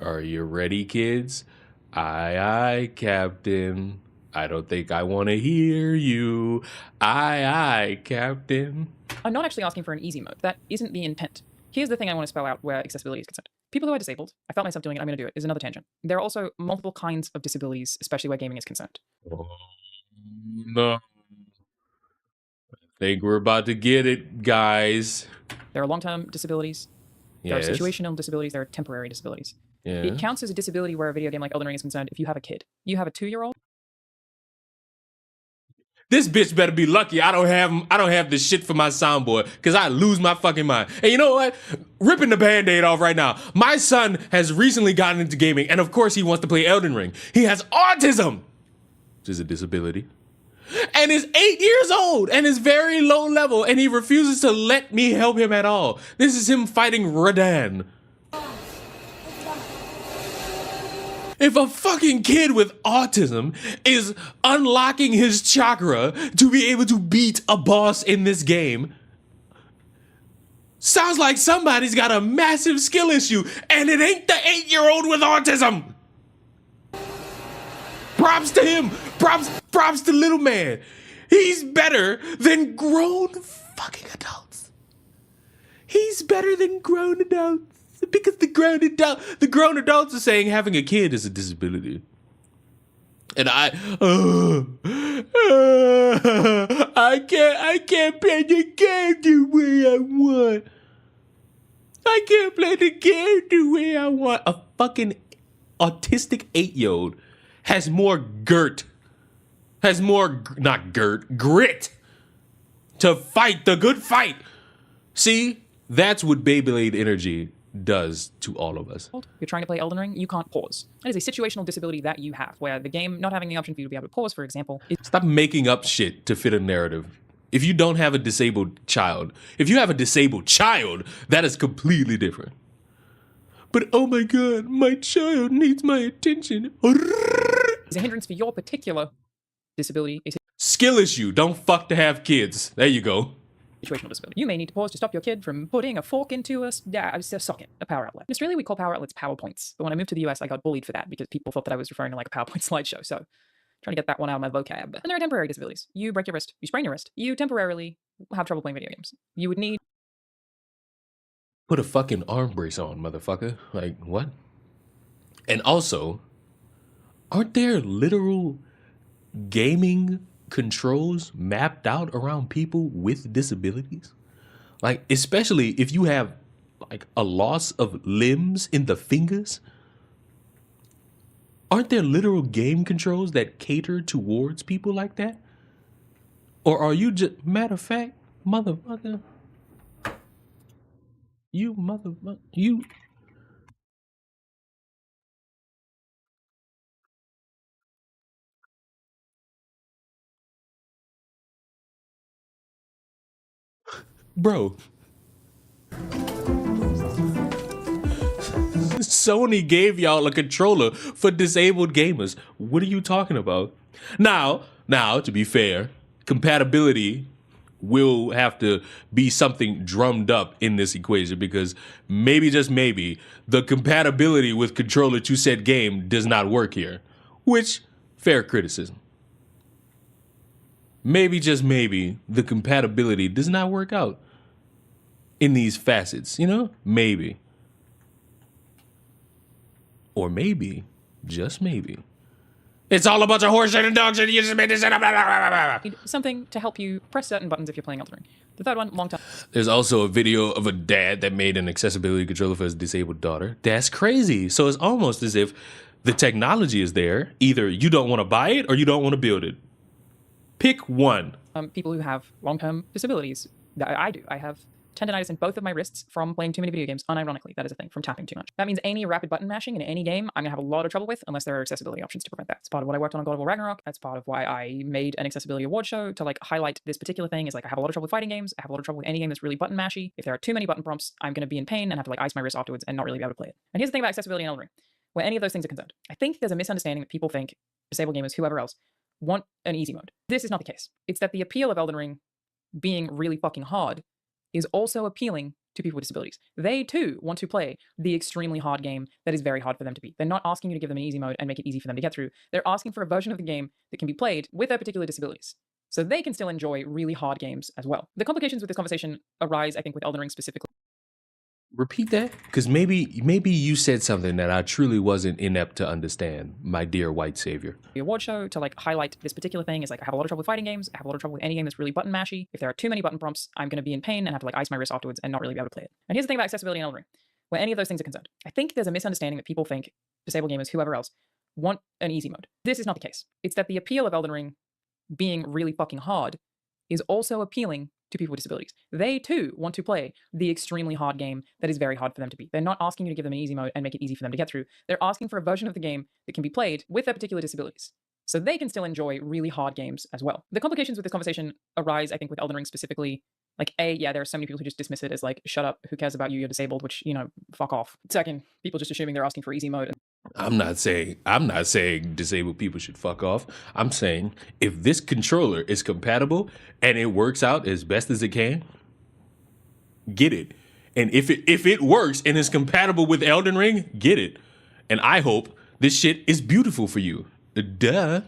Are you ready, kids? Aye, aye, Captain. I don't think I want to hear you. Aye, aye, Captain. I'm not actually asking for an easy mode. That isn't the intent. Here's the thing I want to spell out where accessibility is concerned. People who are disabled, I felt myself doing it, I'm going to do it, is another tangent. There are also multiple kinds of disabilities, especially where gaming is concerned. Oh, no. I think we're about to get it, guys. There are long-term disabilities. Yes. There are situational disabilities. There are temporary disabilities. Yeah. It counts as a disability where a video game like Elden Ring is concerned if you have a kid. You have a 2-year-old. This bitch better be lucky I don't have this shit for my soundboard, because I lose my fucking mind. And you know what? Ripping the Band-Aid off right now. My son has recently gotten into gaming, and of course he wants to play Elden Ring. He has autism, which is a disability, and is 8 years old and is very low level, and he refuses to let me help him at all. This is him fighting Radan. If a fucking kid with autism is unlocking his chakra to be able to beat a boss in this game, sounds like somebody's got a massive skill issue, and it ain't the 8-year-old with autism. Props to him. Props to little man. He's better than grown fucking adults. He's better than grown adults. Because the grown adults are saying having a kid is a disability. And I can't play the game the way I want. I can't play the game the way I want. A fucking autistic 8-year-old has more grit to fight the good fight. See, that's what Beyblade energy does to all of us. You're trying to play Elden Ring, you can't pause. That is a situational disability that you have, where the game not having the option for you to be able to pause, for example, is... Stop making up shit to fit a narrative. If you don't have a disabled child, that is completely different. But oh my god, my child needs my attention. Is a hindrance for your particular disability. Skill issue, don't fuck to have kids. There you go. Situational disability. You may need to pause to stop your kid from putting a fork into a socket, a power outlet. In Australia, we call power outlets PowerPoints. But when I moved to the US, I got bullied for that because people thought that I was referring to like a PowerPoint slideshow. So trying to get that one out of my vocab. And there are temporary disabilities. You break your wrist, you sprain your wrist, you temporarily have trouble playing video games. You would need... Put a fucking arm brace on, motherfucker. Like, what? And also, aren't there literal gaming controls mapped out around people with disabilities? Like, especially if you have like a loss of limbs in the fingers. Aren't there literal game controls that cater towards people like that? Or are you just, matter of fact, motherfucker, you bro, Sony gave y'all a controller for disabled gamers. What are you talking about? Now, to be fair, compatibility will have to be something drummed up in this equation, because maybe, just maybe, the compatibility with controller to said game does not work here. Which, fair criticism. Maybe, just maybe, the compatibility does not work out in these facets, you know? Maybe. Or maybe, just maybe, It's all a bunch of horse shit and dog shit. You just made this shit up. Blah, blah, blah, blah, blah. Need something to help you press certain buttons if you're playing Elden Ring. The third one, long time. There's also a video of a dad that made an accessibility controller for his disabled daughter. That's crazy. So it's almost as if the technology is there. Either you don't want to buy it or you don't want to build it. Pick one. People who have long-term disabilities. I do. I have tendonitis in both of my wrists from playing too many video games. Unironically, that is a thing, from tapping too much. That means any rapid button mashing in any game, I'm going to have a lot of trouble with unless there are accessibility options to prevent that. It's part of what I worked on God of War Ragnarok. That's part of why I made an accessibility award show to like highlight this particular thing. Is like I have a lot of trouble with fighting games. I have a lot of trouble with any game that's really button mashy. If there are too many button prompts, I'm going to be in pain and have to like ice my wrist afterwards and not really be able to play it. And here's the thing about accessibility in Elden Ring, where any of those things are concerned. I think there's a misunderstanding that people think disabled gamers, whoever else, want an easy mode. This is not the case. It's that the appeal of Elden Ring being really fucking hard is also appealing to people with disabilities. They too want to play the extremely hard game that is very hard for them to beat. They're not asking you to give them an easy mode and make it easy for them to get through. They're asking for a version of the game that can be played with their particular disabilities, so they can still enjoy really hard games as well. The complications with this conversation arise, I think, with Elden Ring specifically. Repeat that, because maybe you said something that I truly wasn't inept to understand, my dear white savior. The award show to like highlight this particular thing is like I have a lot of trouble with fighting games. I have a lot of trouble with any game that's really button mashy. If there are too many button prompts, I'm going to be in pain and have to like ice my wrist afterwards and not really be able to play it. And here's the thing about accessibility in Elden Ring, where any of those things are concerned. I think there's a misunderstanding that people think disabled gamers, whoever else, want an easy mode. This is not the case. It's that the appeal of Elden Ring being really fucking hard is also appealing to people with disabilities. They too want to play the extremely hard game that is very hard for them to beat. They're not asking you to give them an easy mode and make it easy for them to get through. They're asking for a version of the game that can be played with their particular disabilities, so they can still enjoy really hard games as well. The complications with this conversation arise, I think, with Elden Ring specifically. Like, yeah, there are so many people who just dismiss it as like, shut up, who cares about you, you're disabled, which, you know, fuck off. Second, people just assuming they're asking for easy mode. I'm not saying disabled people should fuck off. I'm saying if this controller is compatible and it works out as best as it can, get it. And if it works and is compatible with Elden Ring, get it. And I hope this shit is beautiful for you. Duh.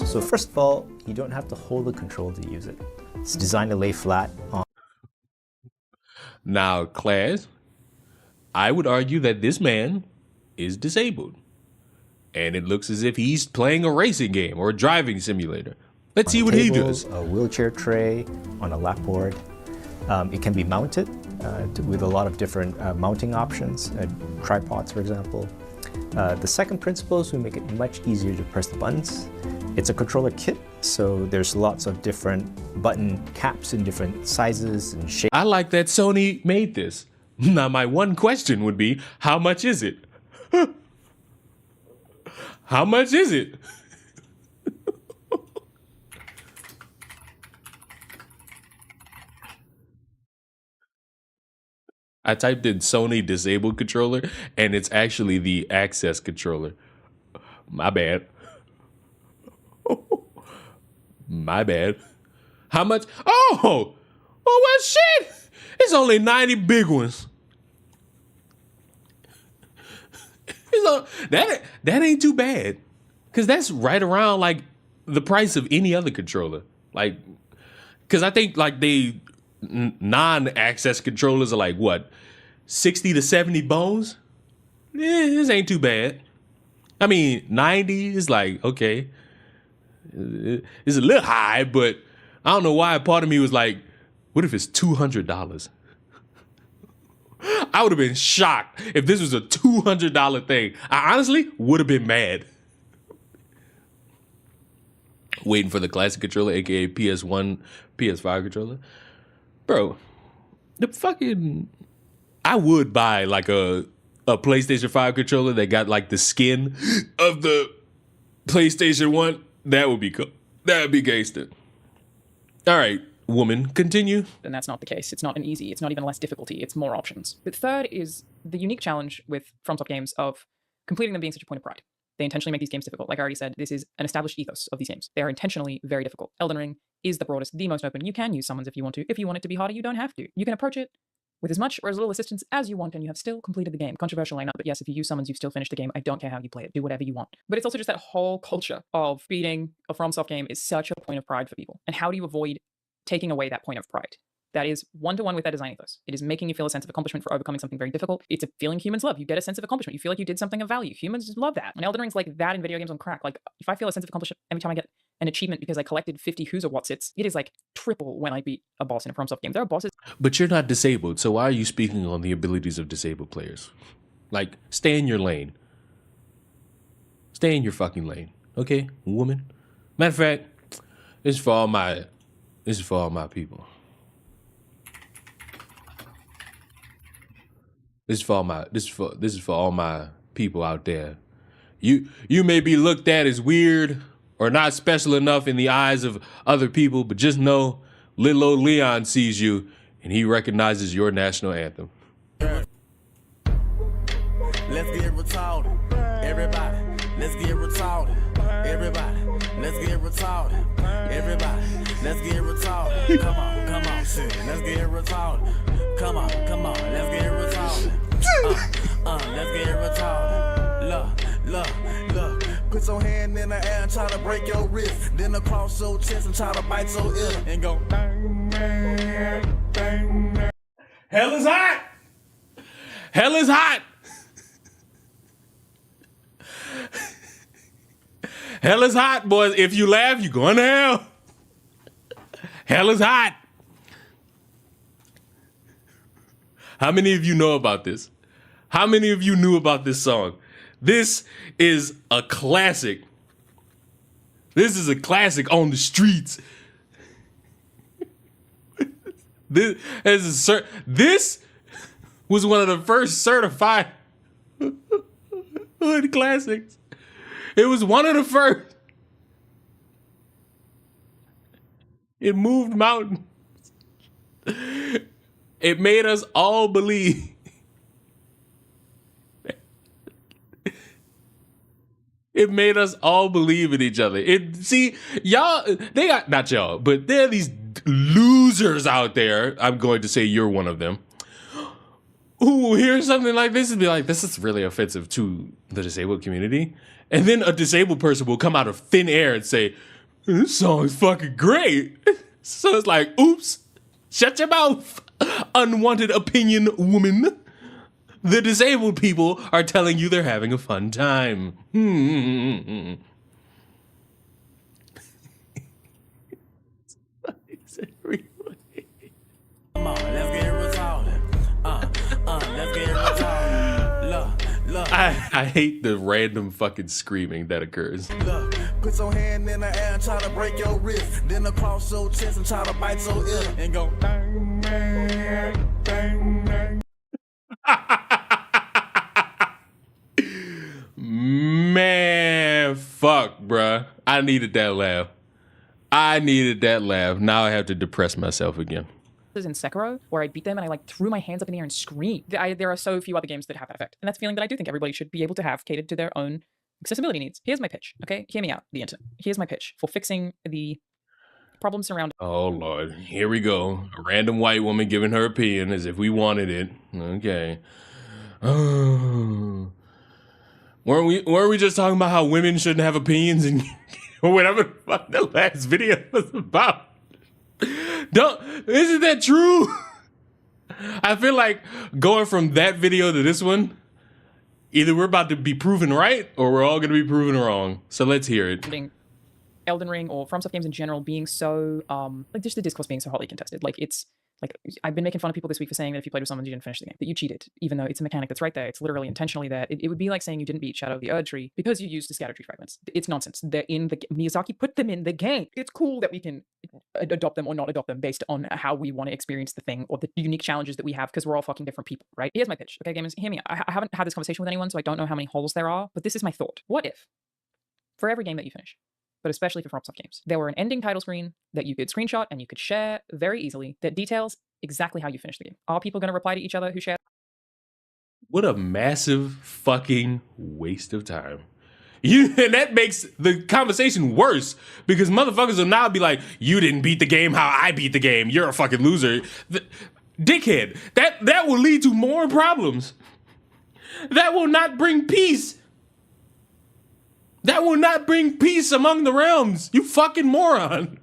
So first of all, you don't have to hold the control to use it. It's designed to lay flat on. Now, class, I would argue that this man is disabled. And it looks as if he's playing a racing game or a driving simulator. Let's see what he does. A wheelchair tray on a lap board. It can be mounted with a lot of different mounting options, tripods, for example. The second principle is we make it much easier to press the buttons. It's a controller kit, so there's lots of different button caps in different sizes and shapes. I like that Sony made this. Now, my one question would be, how much is it? How much is it? I typed in Sony disabled controller, and it's actually the Access controller. My bad. My bad. How much? Oh, well, shit. It's only 90 big ones. That ain't too bad, because that's right around like the price of any other controller. Like, because I think like they non-access controllers are like what, 60 to 70 bones. This ain't too bad. I mean, 90 is like, okay, it's a little high, but I don't know why. Part of me was like, what if it's $200? I would have been shocked if this was a $200 thing. I honestly would have been mad. Waiting for the classic controller, aka PS1, PS5 controller. Bro, the fucking, I would buy like a PlayStation 5 controller that got like the skin of the PlayStation 1. That would be cool. That would be gangster. All right, woman, continue. And that's not the case. It's not an easy, it's not even less difficulty, it's more options. But third is the unique challenge with FromSoft games of completing them being such a point of pride. They intentionally make these games difficult. Like I already said, this is an established ethos of these games. They are intentionally very difficult. Elden Ring is the broadest, the most open. You can use summons if you want to. If you want it to be harder, you don't have to. You can approach it with as much or as little assistance as you want, and you have still completed the game. Controversial, I know, but yes, if you use summons, you've still finished the game. I don't care how you play it. Do whatever you want. But it's also just that whole culture of beating a FromSoft game is such a point of pride for people. And how do you avoid taking away that point of pride? that is one-to-one with that design ethos. It is making you feel a sense of accomplishment for overcoming something very difficult. It's a feeling humans love. You get a sense of accomplishment. You feel like you did something of value. Humans just love that. And Elden Ring's like that in video games on crack. Like, if I feel a sense of accomplishment every time I get an achievement because I collected 50 Who's or Whatsits, it is like triple when I beat a boss in a FromSoft game. There are bosses. But you're not disabled, so why are you speaking on the abilities of disabled players? Like, stay in your lane. Stay in your fucking lane, okay, woman? Matter of fact, this is for all my people. This is for all my people out there. You may be looked at as weird or not special enough in the eyes of other people, but just know little old Leon sees you and he recognizes your national anthem. Let's get retarded, everybody. Let's get retarded, everybody. Let's get retarded, everybody. Let's get retarded. Come on, shit. Let's get retarded. Come on. Let's get retarded. Let's get retarded. Look. Put your hand in the air and try to break your wrist. Then across your chest and try to bite your ear and go. Hell is hot. Hell is hot. Hell is hot, boys. If you laugh, you're going to hell. Hell is hot. How many of you know about this? How many of you knew about this song? This is a classic. This is a classic on the streets. This was one of the first certified hood classics. It was one of the first. It moved mountains. It made us all believe. It made us all believe in each other. Not y'all, but there are these losers out there. I'm going to say you're one of them. Who will hear something like this and be like, this is really offensive to the disabled community. And then a disabled person will come out of thin air and say, this song is fucking great. So it's like, oops, shut your mouth, unwanted opinion woman. The disabled people are telling you they're having a fun time. Come on, let's get retarded. Let's get retarded. Look. I hate the random fucking screaming that occurs. Look, put your hand in the air and try to break your wrist. Then across your chest and try to bite your ear and go. Man, fuck, bruh. I needed that laugh. Now I have to depress myself again. In Sekiro, where I beat them and I like threw my hands up in the air and screamed. There are so few other games that have that effect. And that's a feeling that I do think everybody should be able to have catered to their own accessibility needs. Here's my pitch, okay? Hear me out, the internet. Here's my pitch for fixing the problems surrounding. Oh, Lord. Here we go. A random white woman giving her opinion as if we wanted it. Okay. Weren't we just talking about how women shouldn't have opinions and or whatever the fuck the last video was about? Isn't that true? I feel like going from that video to this one, either we're about to be proven right or we're all going to be proven wrong. So let's hear it. Elden Ring or FromSoft games in general being so, like just the discourse being so hotly contested. Like it's, like I've been making fun of people this week for saying that if you played with someone you didn't finish the game, that you cheated, even though it's a mechanic that's right there. It's literally intentionally there. It would be like saying you didn't beat Shadow of the Erd Tree because you used the scatter tree fragments. It's nonsense. They're in the Miyazaki put them in the game. It's cool that we can adopt them or not adopt them based on how we want to experience the thing or the unique challenges that we have because we're all fucking different people, right? Here's my pitch. Okay, gamers, hear me out. I haven't had this conversation with anyone, so I don't know how many holes there are, but this is my thought. What if, for every game that you finish, but especially for FromSoft games, there were an ending title screen that you could screenshot and you could share very easily that details exactly how you finish the game? Are people going to reply to each other who share? What a massive fucking waste of time. And that makes the conversation worse because motherfuckers will now be like, you didn't beat the game how I beat the game. You're a fucking loser. Dickhead. That will lead to more problems. That will not bring peace. That will not bring peace among the realms. You fucking moron.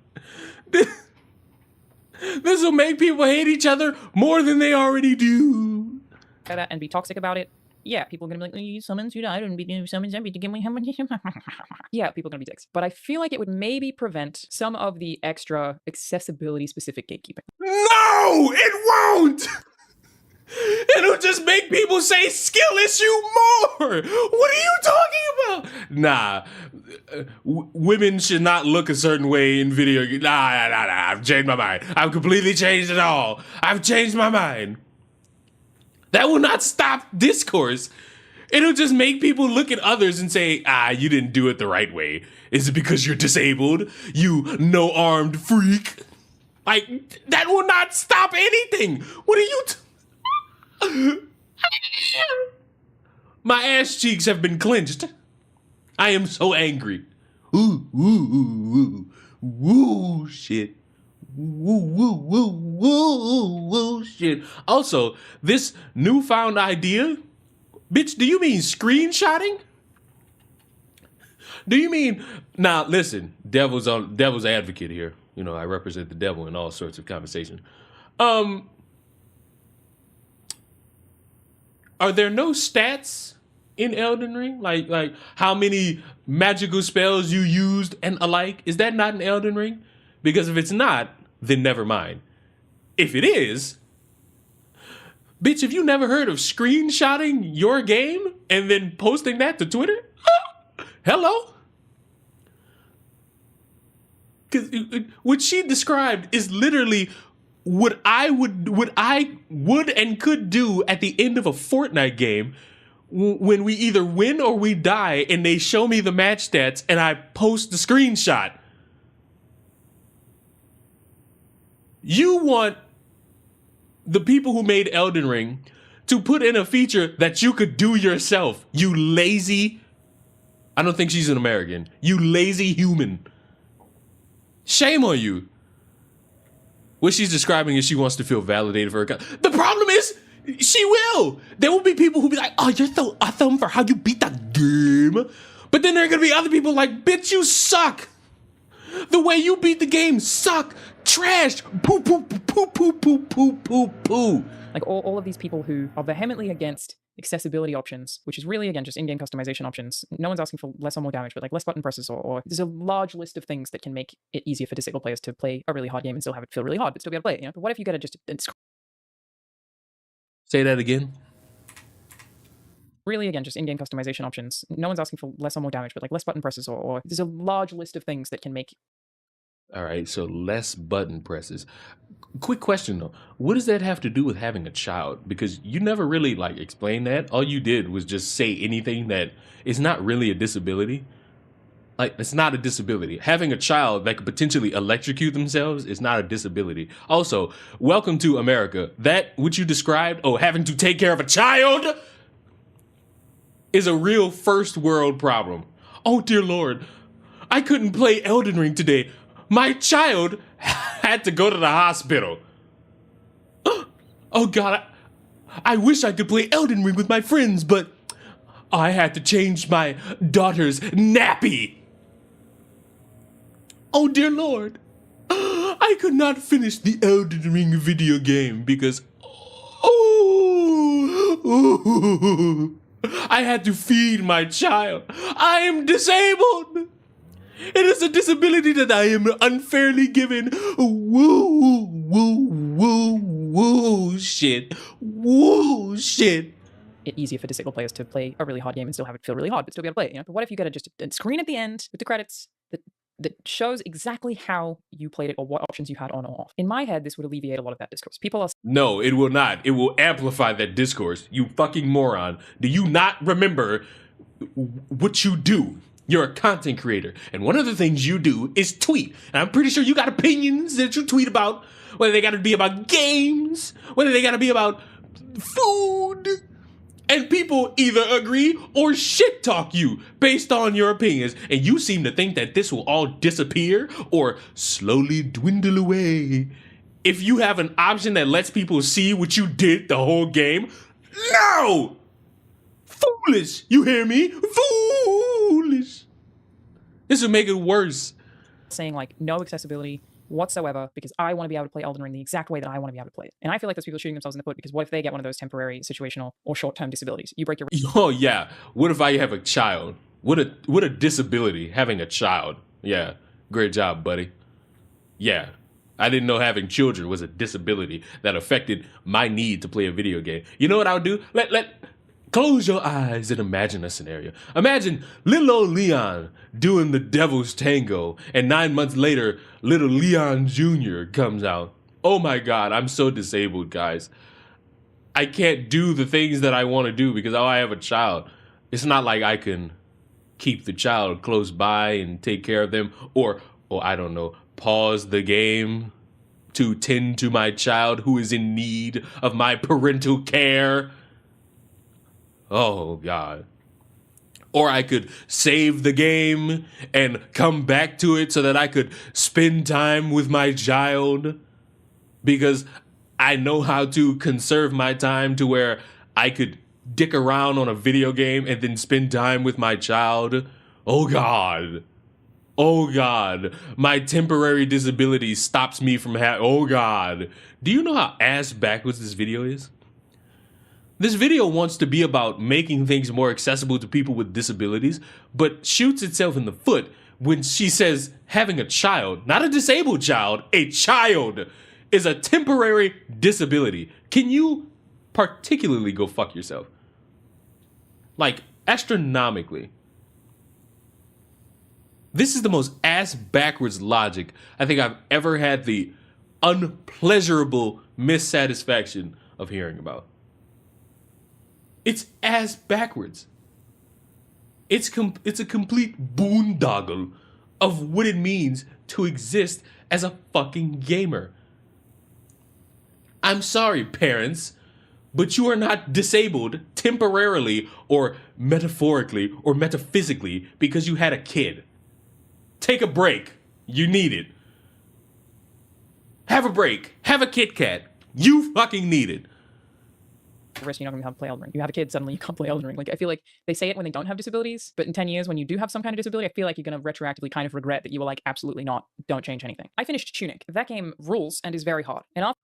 This will make people hate each other more than they already do. That and be toxic about it. Yeah, people are gonna be like, you summons, you I don't be summons every to give me how much. Yeah, people are gonna be dicks. But I feel like it would maybe prevent some of the extra accessibility specific gatekeeping. No, it won't. It'll just make people say skill issue more. What are you talking about? Nah, women should not look a certain way in video games. Nah. I've changed my mind. I've completely changed it all. I've changed my mind. That will not stop discourse. It'll just make people look at others and say, you didn't do it the right way. Is it because you're disabled? You no-armed freak? Like, that will not stop anything. What are you... My ass cheeks have been clenched. I am so angry. Ooh, shit. Woo, shit. Also, this newfound idea, bitch, do you mean screenshotting? Do you mean, now listen, devil's advocate here. You know, I represent the devil in all sorts of conversation. Are there no stats in Elden Ring? Like how many magical spells you used and alike? Is that not in Elden Ring? Because if it's not, then never mind. If it is, bitch, have you never heard of screenshotting your game and then posting that to Twitter? Hello? Because what she described is literally what I would and could do at the end of a Fortnite game when we either win or we die and they show me the match stats and I post the screenshot. You want the people who made Elden Ring to put in a feature that you could do yourself. You lazy, I don't think she's an American. You lazy human. Shame on you. What she's describing is she wants to feel validated for her. The problem is, she will. There will be people who be like, oh, you're so awesome for how you beat the game. But then there are going to be other people like, bitch, you suck. The way you beat the game suck. Trash. Poo, poo, poo, poo, poo, poo, poo, poo. Like all of these people who are vehemently against accessibility options, which is really, again, just in-game customization options. No one's asking for less or more damage, but like less button presses or there's a large list of things that can make it easier for disabled players to play a really hard game and still have it feel really hard, but still be able to play it, you know? But what if you get Say that again. Really, again, just in-game customization options. No one's asking for less or more damage, but like less button presses or there's a large list of things that can make... All right, so less button presses. Quick question though, what does that have to do with having a child? Because you never really like explained that. All you did was just say anything that is not really a disability. Like, it's not a disability. Having a child that could potentially electrocute themselves is not a disability. Also, welcome to America. That, what you described, having to take care of a child, is a real first world problem. Oh dear Lord, I couldn't play Elden Ring today. My child had to go to the hospital. Oh God, I wish I could play Elden Ring with my friends, but I had to change my daughter's nappy. Oh dear Lord, I could not finish the Elden Ring video game because, I had to feed my child. I am disabled. It is a disability that I am unfairly given. Woo, shit. It easier for disabled players to play a really hard game and still have it feel really hard, but still be able to play it, you know? But what if you get just a screen at the end with the credits that shows exactly how you played it or what options you had on or off? In my head, this would alleviate a lot of that discourse. People are... No, it will not. It will amplify that discourse. You fucking moron. Do you not remember what you do? You're a content creator, and one of the things you do is tweet. And I'm pretty sure you got opinions that you tweet about, whether they gotta be about games, whether they gotta be about food. And people either agree or shit talk you based on your opinions. And you seem to think that this will all disappear or slowly dwindle away if you have an option that lets people see what you did the whole game. No! Foolish, you hear me? Foolish. This would make it worse. Saying like no accessibility whatsoever because I want to be able to play Elden Ring the exact way that I want to be able to play it. And I feel like those people shooting themselves in the foot because what if they get one of those temporary, situational, or short-term disabilities? You break your Oh yeah. What if I have a child? What a disability having a child. Yeah. Great job, buddy. Yeah. I didn't know having children was a disability that affected my need to play a video game. You know what I would do? Close your eyes and imagine a scenario. Imagine little old Leon doing the devil's tango, and 9 months later, little Leon Jr. comes out. Oh my God, I'm so disabled, guys. I can't do the things that I want to do because I have a child. It's not like I can keep the child close by and take care of them, or I don't know, pause the game to tend to my child who is in need of my parental care. Oh, God. Or I could save the game and come back to it so that I could spend time with my child because I know how to conserve my time to where I could dick around on a video game and then spend time with my child. Oh, God. Oh, God. My temporary disability stops me from having... Oh, God. Do you know how ass backwards this video is? This video wants to be about making things more accessible to people with disabilities, but shoots itself in the foot when she says having a child, not a disabled child, a child, is a temporary disability. Can you particularly go fuck yourself? Like, astronomically. This is the most ass backwards logic I think I've ever had the unpleasurable missatisfaction of hearing about. It's ass backwards. It's a complete boondoggle of what it means to exist as a fucking gamer. I'm sorry, parents, but you are not disabled temporarily or metaphorically or metaphysically because you had a kid. Take a break. You need it. Have a break. Have a Kit Kat. You fucking need it. risk you're not going to be able to play Elden Ring. You have a kid, suddenly you can't play Elden Ring. Like, I feel like they say it when they don't have disabilities, but in 10 years, when you do have some kind of disability, I feel like you're going to retroactively kind of regret that you were like, absolutely not, don't change anything. I finished Tunic. That game rules and is very hard. And after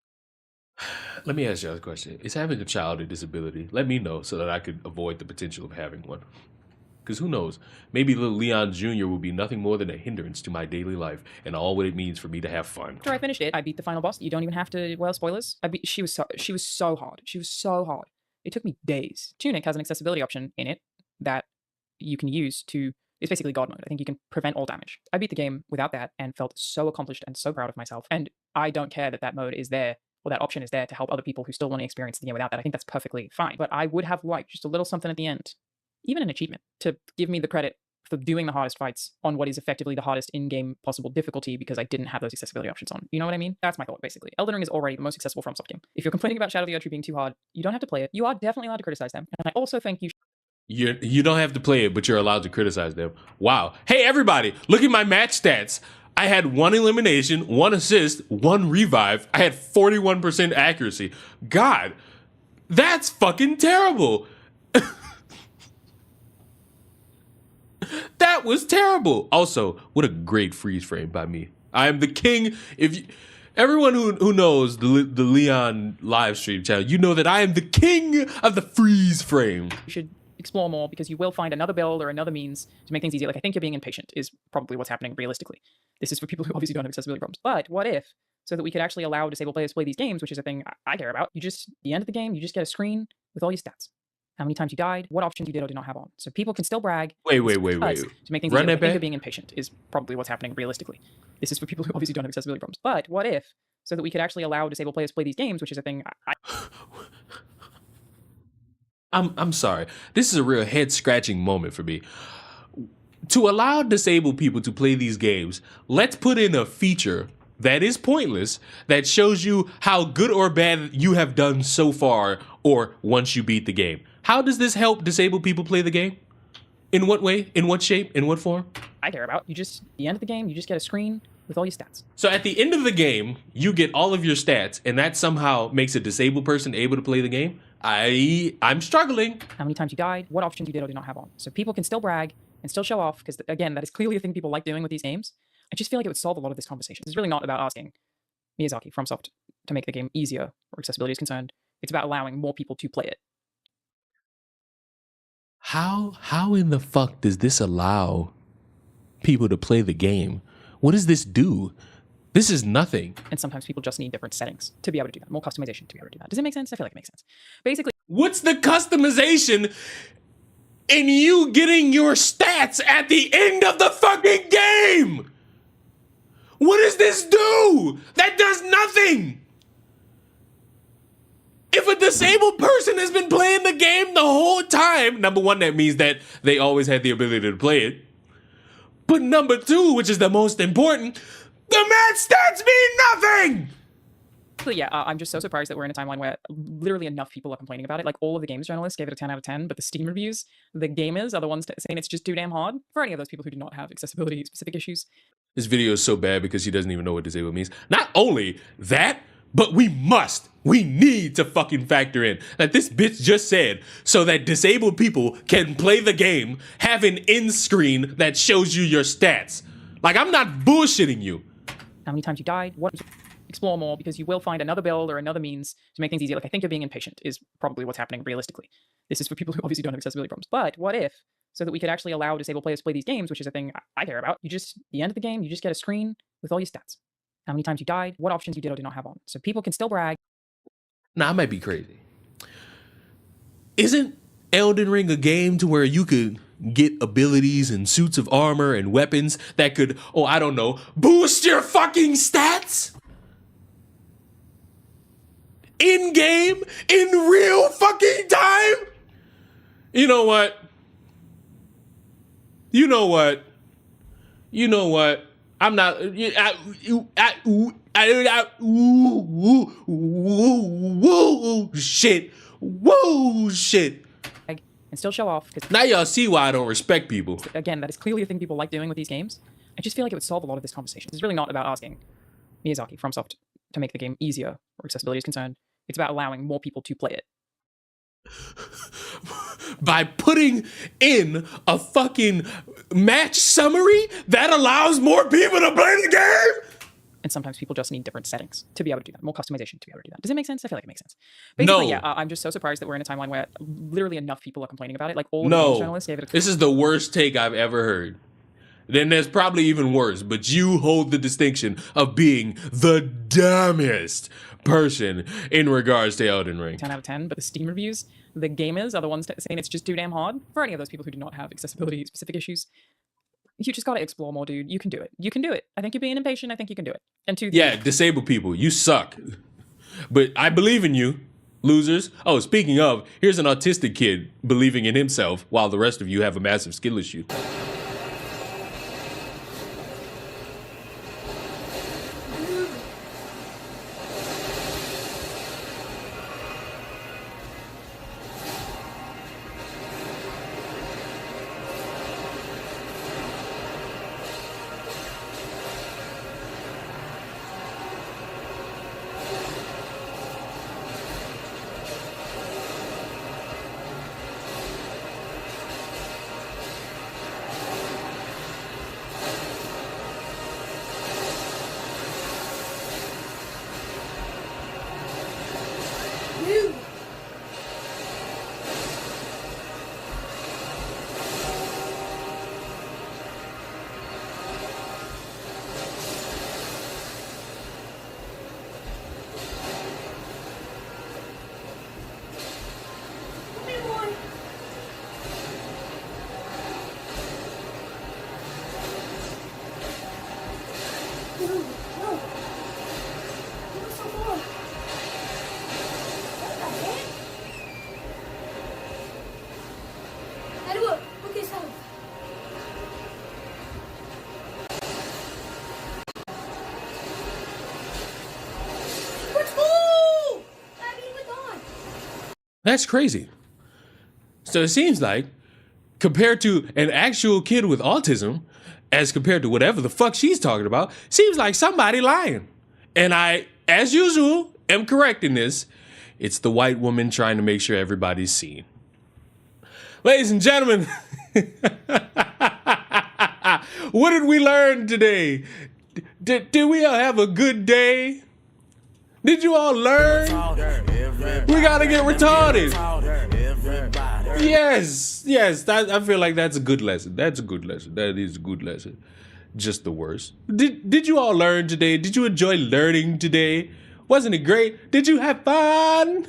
Let me ask you a question. Is having a child a disability? Let me know so that I could avoid the potential of having one. Because who knows? Maybe little Leon Jr. will be nothing more than a hindrance to my daily life and all what it means for me to have fun. I finished it, I beat the final boss. You don't even have to, well, spoilers. She was so hard. She was so hard. It took me days. Tunic has an accessibility option in it that you can use to, it's basically God mode. I think you can prevent all damage. I beat the game without that and felt so accomplished and so proud of myself. And I don't care that that mode is there, or that option is there to help other people who still want to experience the game without that. I think that's perfectly fine. But I would have liked just a little something at the end, even an achievement, to give me the credit for doing the hardest fights on what is effectively the hardest in-game possible difficulty because I didn't have those accessibility options on. You know what I mean? That's my thought, basically. Elden Ring is already the most accessible FromSoft game. If you're complaining about Shadow of the Erdtree being too hard, you don't have to play it. You are definitely allowed to criticize them. And I also think you don't have to play it, but you're allowed to criticize them. Wow. Hey, everybody, look at my match stats. I had 1 elimination, 1 assist, 1 revive. I had 41% accuracy. God, that's fucking terrible. That was terrible. Also, what a great freeze frame by me. I am the king. Everyone who knows the Leon live stream channel, you know that I am the king of the freeze frame. You should explore more because you will find another build or another means to make things easier. Like, I think you're being impatient is probably what's happening realistically. This is for people who obviously don't have accessibility problems. But what if, so that we could actually allow disabled players to play these games, which is a thing I care about, the end of the game, you just get a screen with all your stats. How many times you died, what options you did or did not have on. So people can still brag. Wait. To make things easier. I think back. you're being impatient is probably what's happening realistically. This is for people who obviously don't have accessibility problems. But what if, so that we could actually allow disabled players to play these games, which is a thing I'm sorry. This is a real head-scratching moment for me. To allow disabled people to play these games, let's put in a feature that is pointless, that shows you how good or bad you have done so far, or once you beat the game. How does this help disabled people play the game? In what way? In what shape? In what form? I care about. The end of the game, you just get a screen with all your stats. So at the end of the game, you get all of your stats, and that somehow makes a disabled person able to play the game? I'm struggling. How many times you died, what options you did or did not have on. So people can still brag and still show off, because again, that is clearly a thing people like doing with these games. I just feel like it would solve a lot of this conversation. It's really not about asking Miyazaki, FromSoft, to make the game easier where accessibility is concerned. It's about allowing more people to play it. How in the fuck does this allow people to play the game? What does this do? This is nothing. And sometimes people just need different settings to be able to do that, more customization to be able to do that. Does it make sense? I feel like it makes sense. Basically, What's the customization in you getting your stats at the end of the fucking game? What does this do? That does nothing. If a disabled person has been playing the game the whole time, number one, that means that they always had the ability to play it. But number two, which is the most important, the match stats mean nothing. yeah, I'm just so surprised that we're in a timeline where literally enough people are complaining about it. Like, all of the games journalists gave it a 10 out of 10, but the Steam reviews, the gamers are the ones saying it's just too damn hard for any of those people who do not have accessibility specific issues. This video is so bad because she doesn't even know what disabled means. Not only that, but we need to fucking factor in that this bitch just said so that disabled people can play the game, have an end screen that shows you your stats. Like, I'm not bullshitting you. How many times you died? What? Explore more, because you will find another build or another means to make things easier. Like, I think you're being impatient is probably what's happening realistically. This is for people who obviously don't have accessibility problems. But what if, so that we could actually allow disabled players to play these games, which is a thing I care about, the end of the game, you just get a screen with all your stats. How many times you died, what options you did or did not have on. So people can still brag. Now, I might be crazy. Isn't Elden Ring a game to where you could get abilities and suits of armor and weapons that could, oh, I don't know, boost your fucking stats? In game, in real fucking time? You know what? I'm not. Shit. Whoa, shit. And still show off. Now y'all see why I don't respect people. Again, that is clearly a thing people like doing with these games. I just feel like it would solve a lot of this conversation. It's really not about asking Miyazaki, FromSoft, to make the game easier where accessibility is concerned. It's about allowing more people to play it. By putting in a fucking match summary that allows more people to play the game? And sometimes people just need different settings to be able to do that, more customization to be able to do that. Does it make sense? I feel like it makes sense. Basically, yeah, I'm just so surprised that we're in a timeline where literally enough people are complaining about it. Like, all of the games journalists gave it a... This is the worst take I've ever heard. Then there's probably even worse, but you hold the distinction of being the dumbest person in regards to Elden Ring. 10 out of 10, but the Steam reviews, the gamers are the ones saying it's just too damn hard for any of those people who do not have accessibility specific issues. You just gotta explore more, dude. You can do it. You can do it. I think you're being impatient. I think you can do it. And yeah, disabled people, you suck. But I believe in you, losers. Oh, speaking of, here's an autistic kid believing in himself while the rest of you have a massive skill issue. That's crazy. So it seems like, compared to an actual kid with autism, as compared to whatever the fuck she's talking about, seems like somebody lying. And I, as usual, am correct in this. It's the white woman trying to make sure everybody's seen. Ladies and gentlemen, What did we learn today? Did we all have a good day? Did you all learn? We gotta get retarded. Yes. I feel like that's a good lesson. That's a good lesson. That is a good lesson. Just the worst. Did you all learn today? Did you enjoy learning today? Wasn't it great? Did you have fun?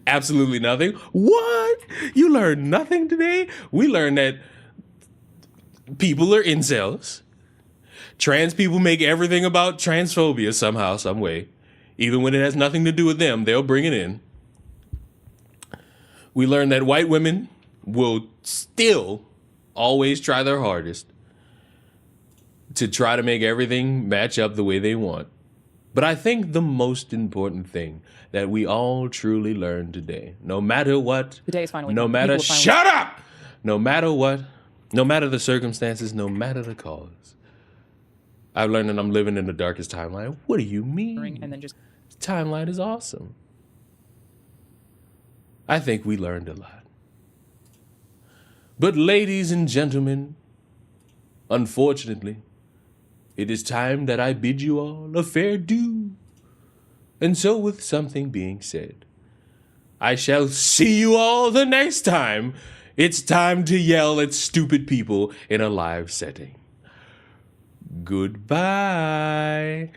Absolutely nothing. What? You learned nothing today? We learned that people are incels. Trans people make everything about transphobia somehow, some way. Even when it has nothing to do with them, they'll bring it in. We learned that white women will still always try their hardest to try to make everything match up the way they want. But I think the most important thing that we all truly learned today, no matter what, The day is finally no come. matter, People will finally- shut up! No matter what, no matter the circumstances, no matter the cause, I've learned that I'm living in the darkest timeline. What do you mean? And then just Timeline is awesome. I think we learned a lot. But ladies and gentlemen, unfortunately, it is time that I bid you all a fair due. And so with something being said, I shall see you all the next time it's time to yell at stupid people in a live setting. Goodbye.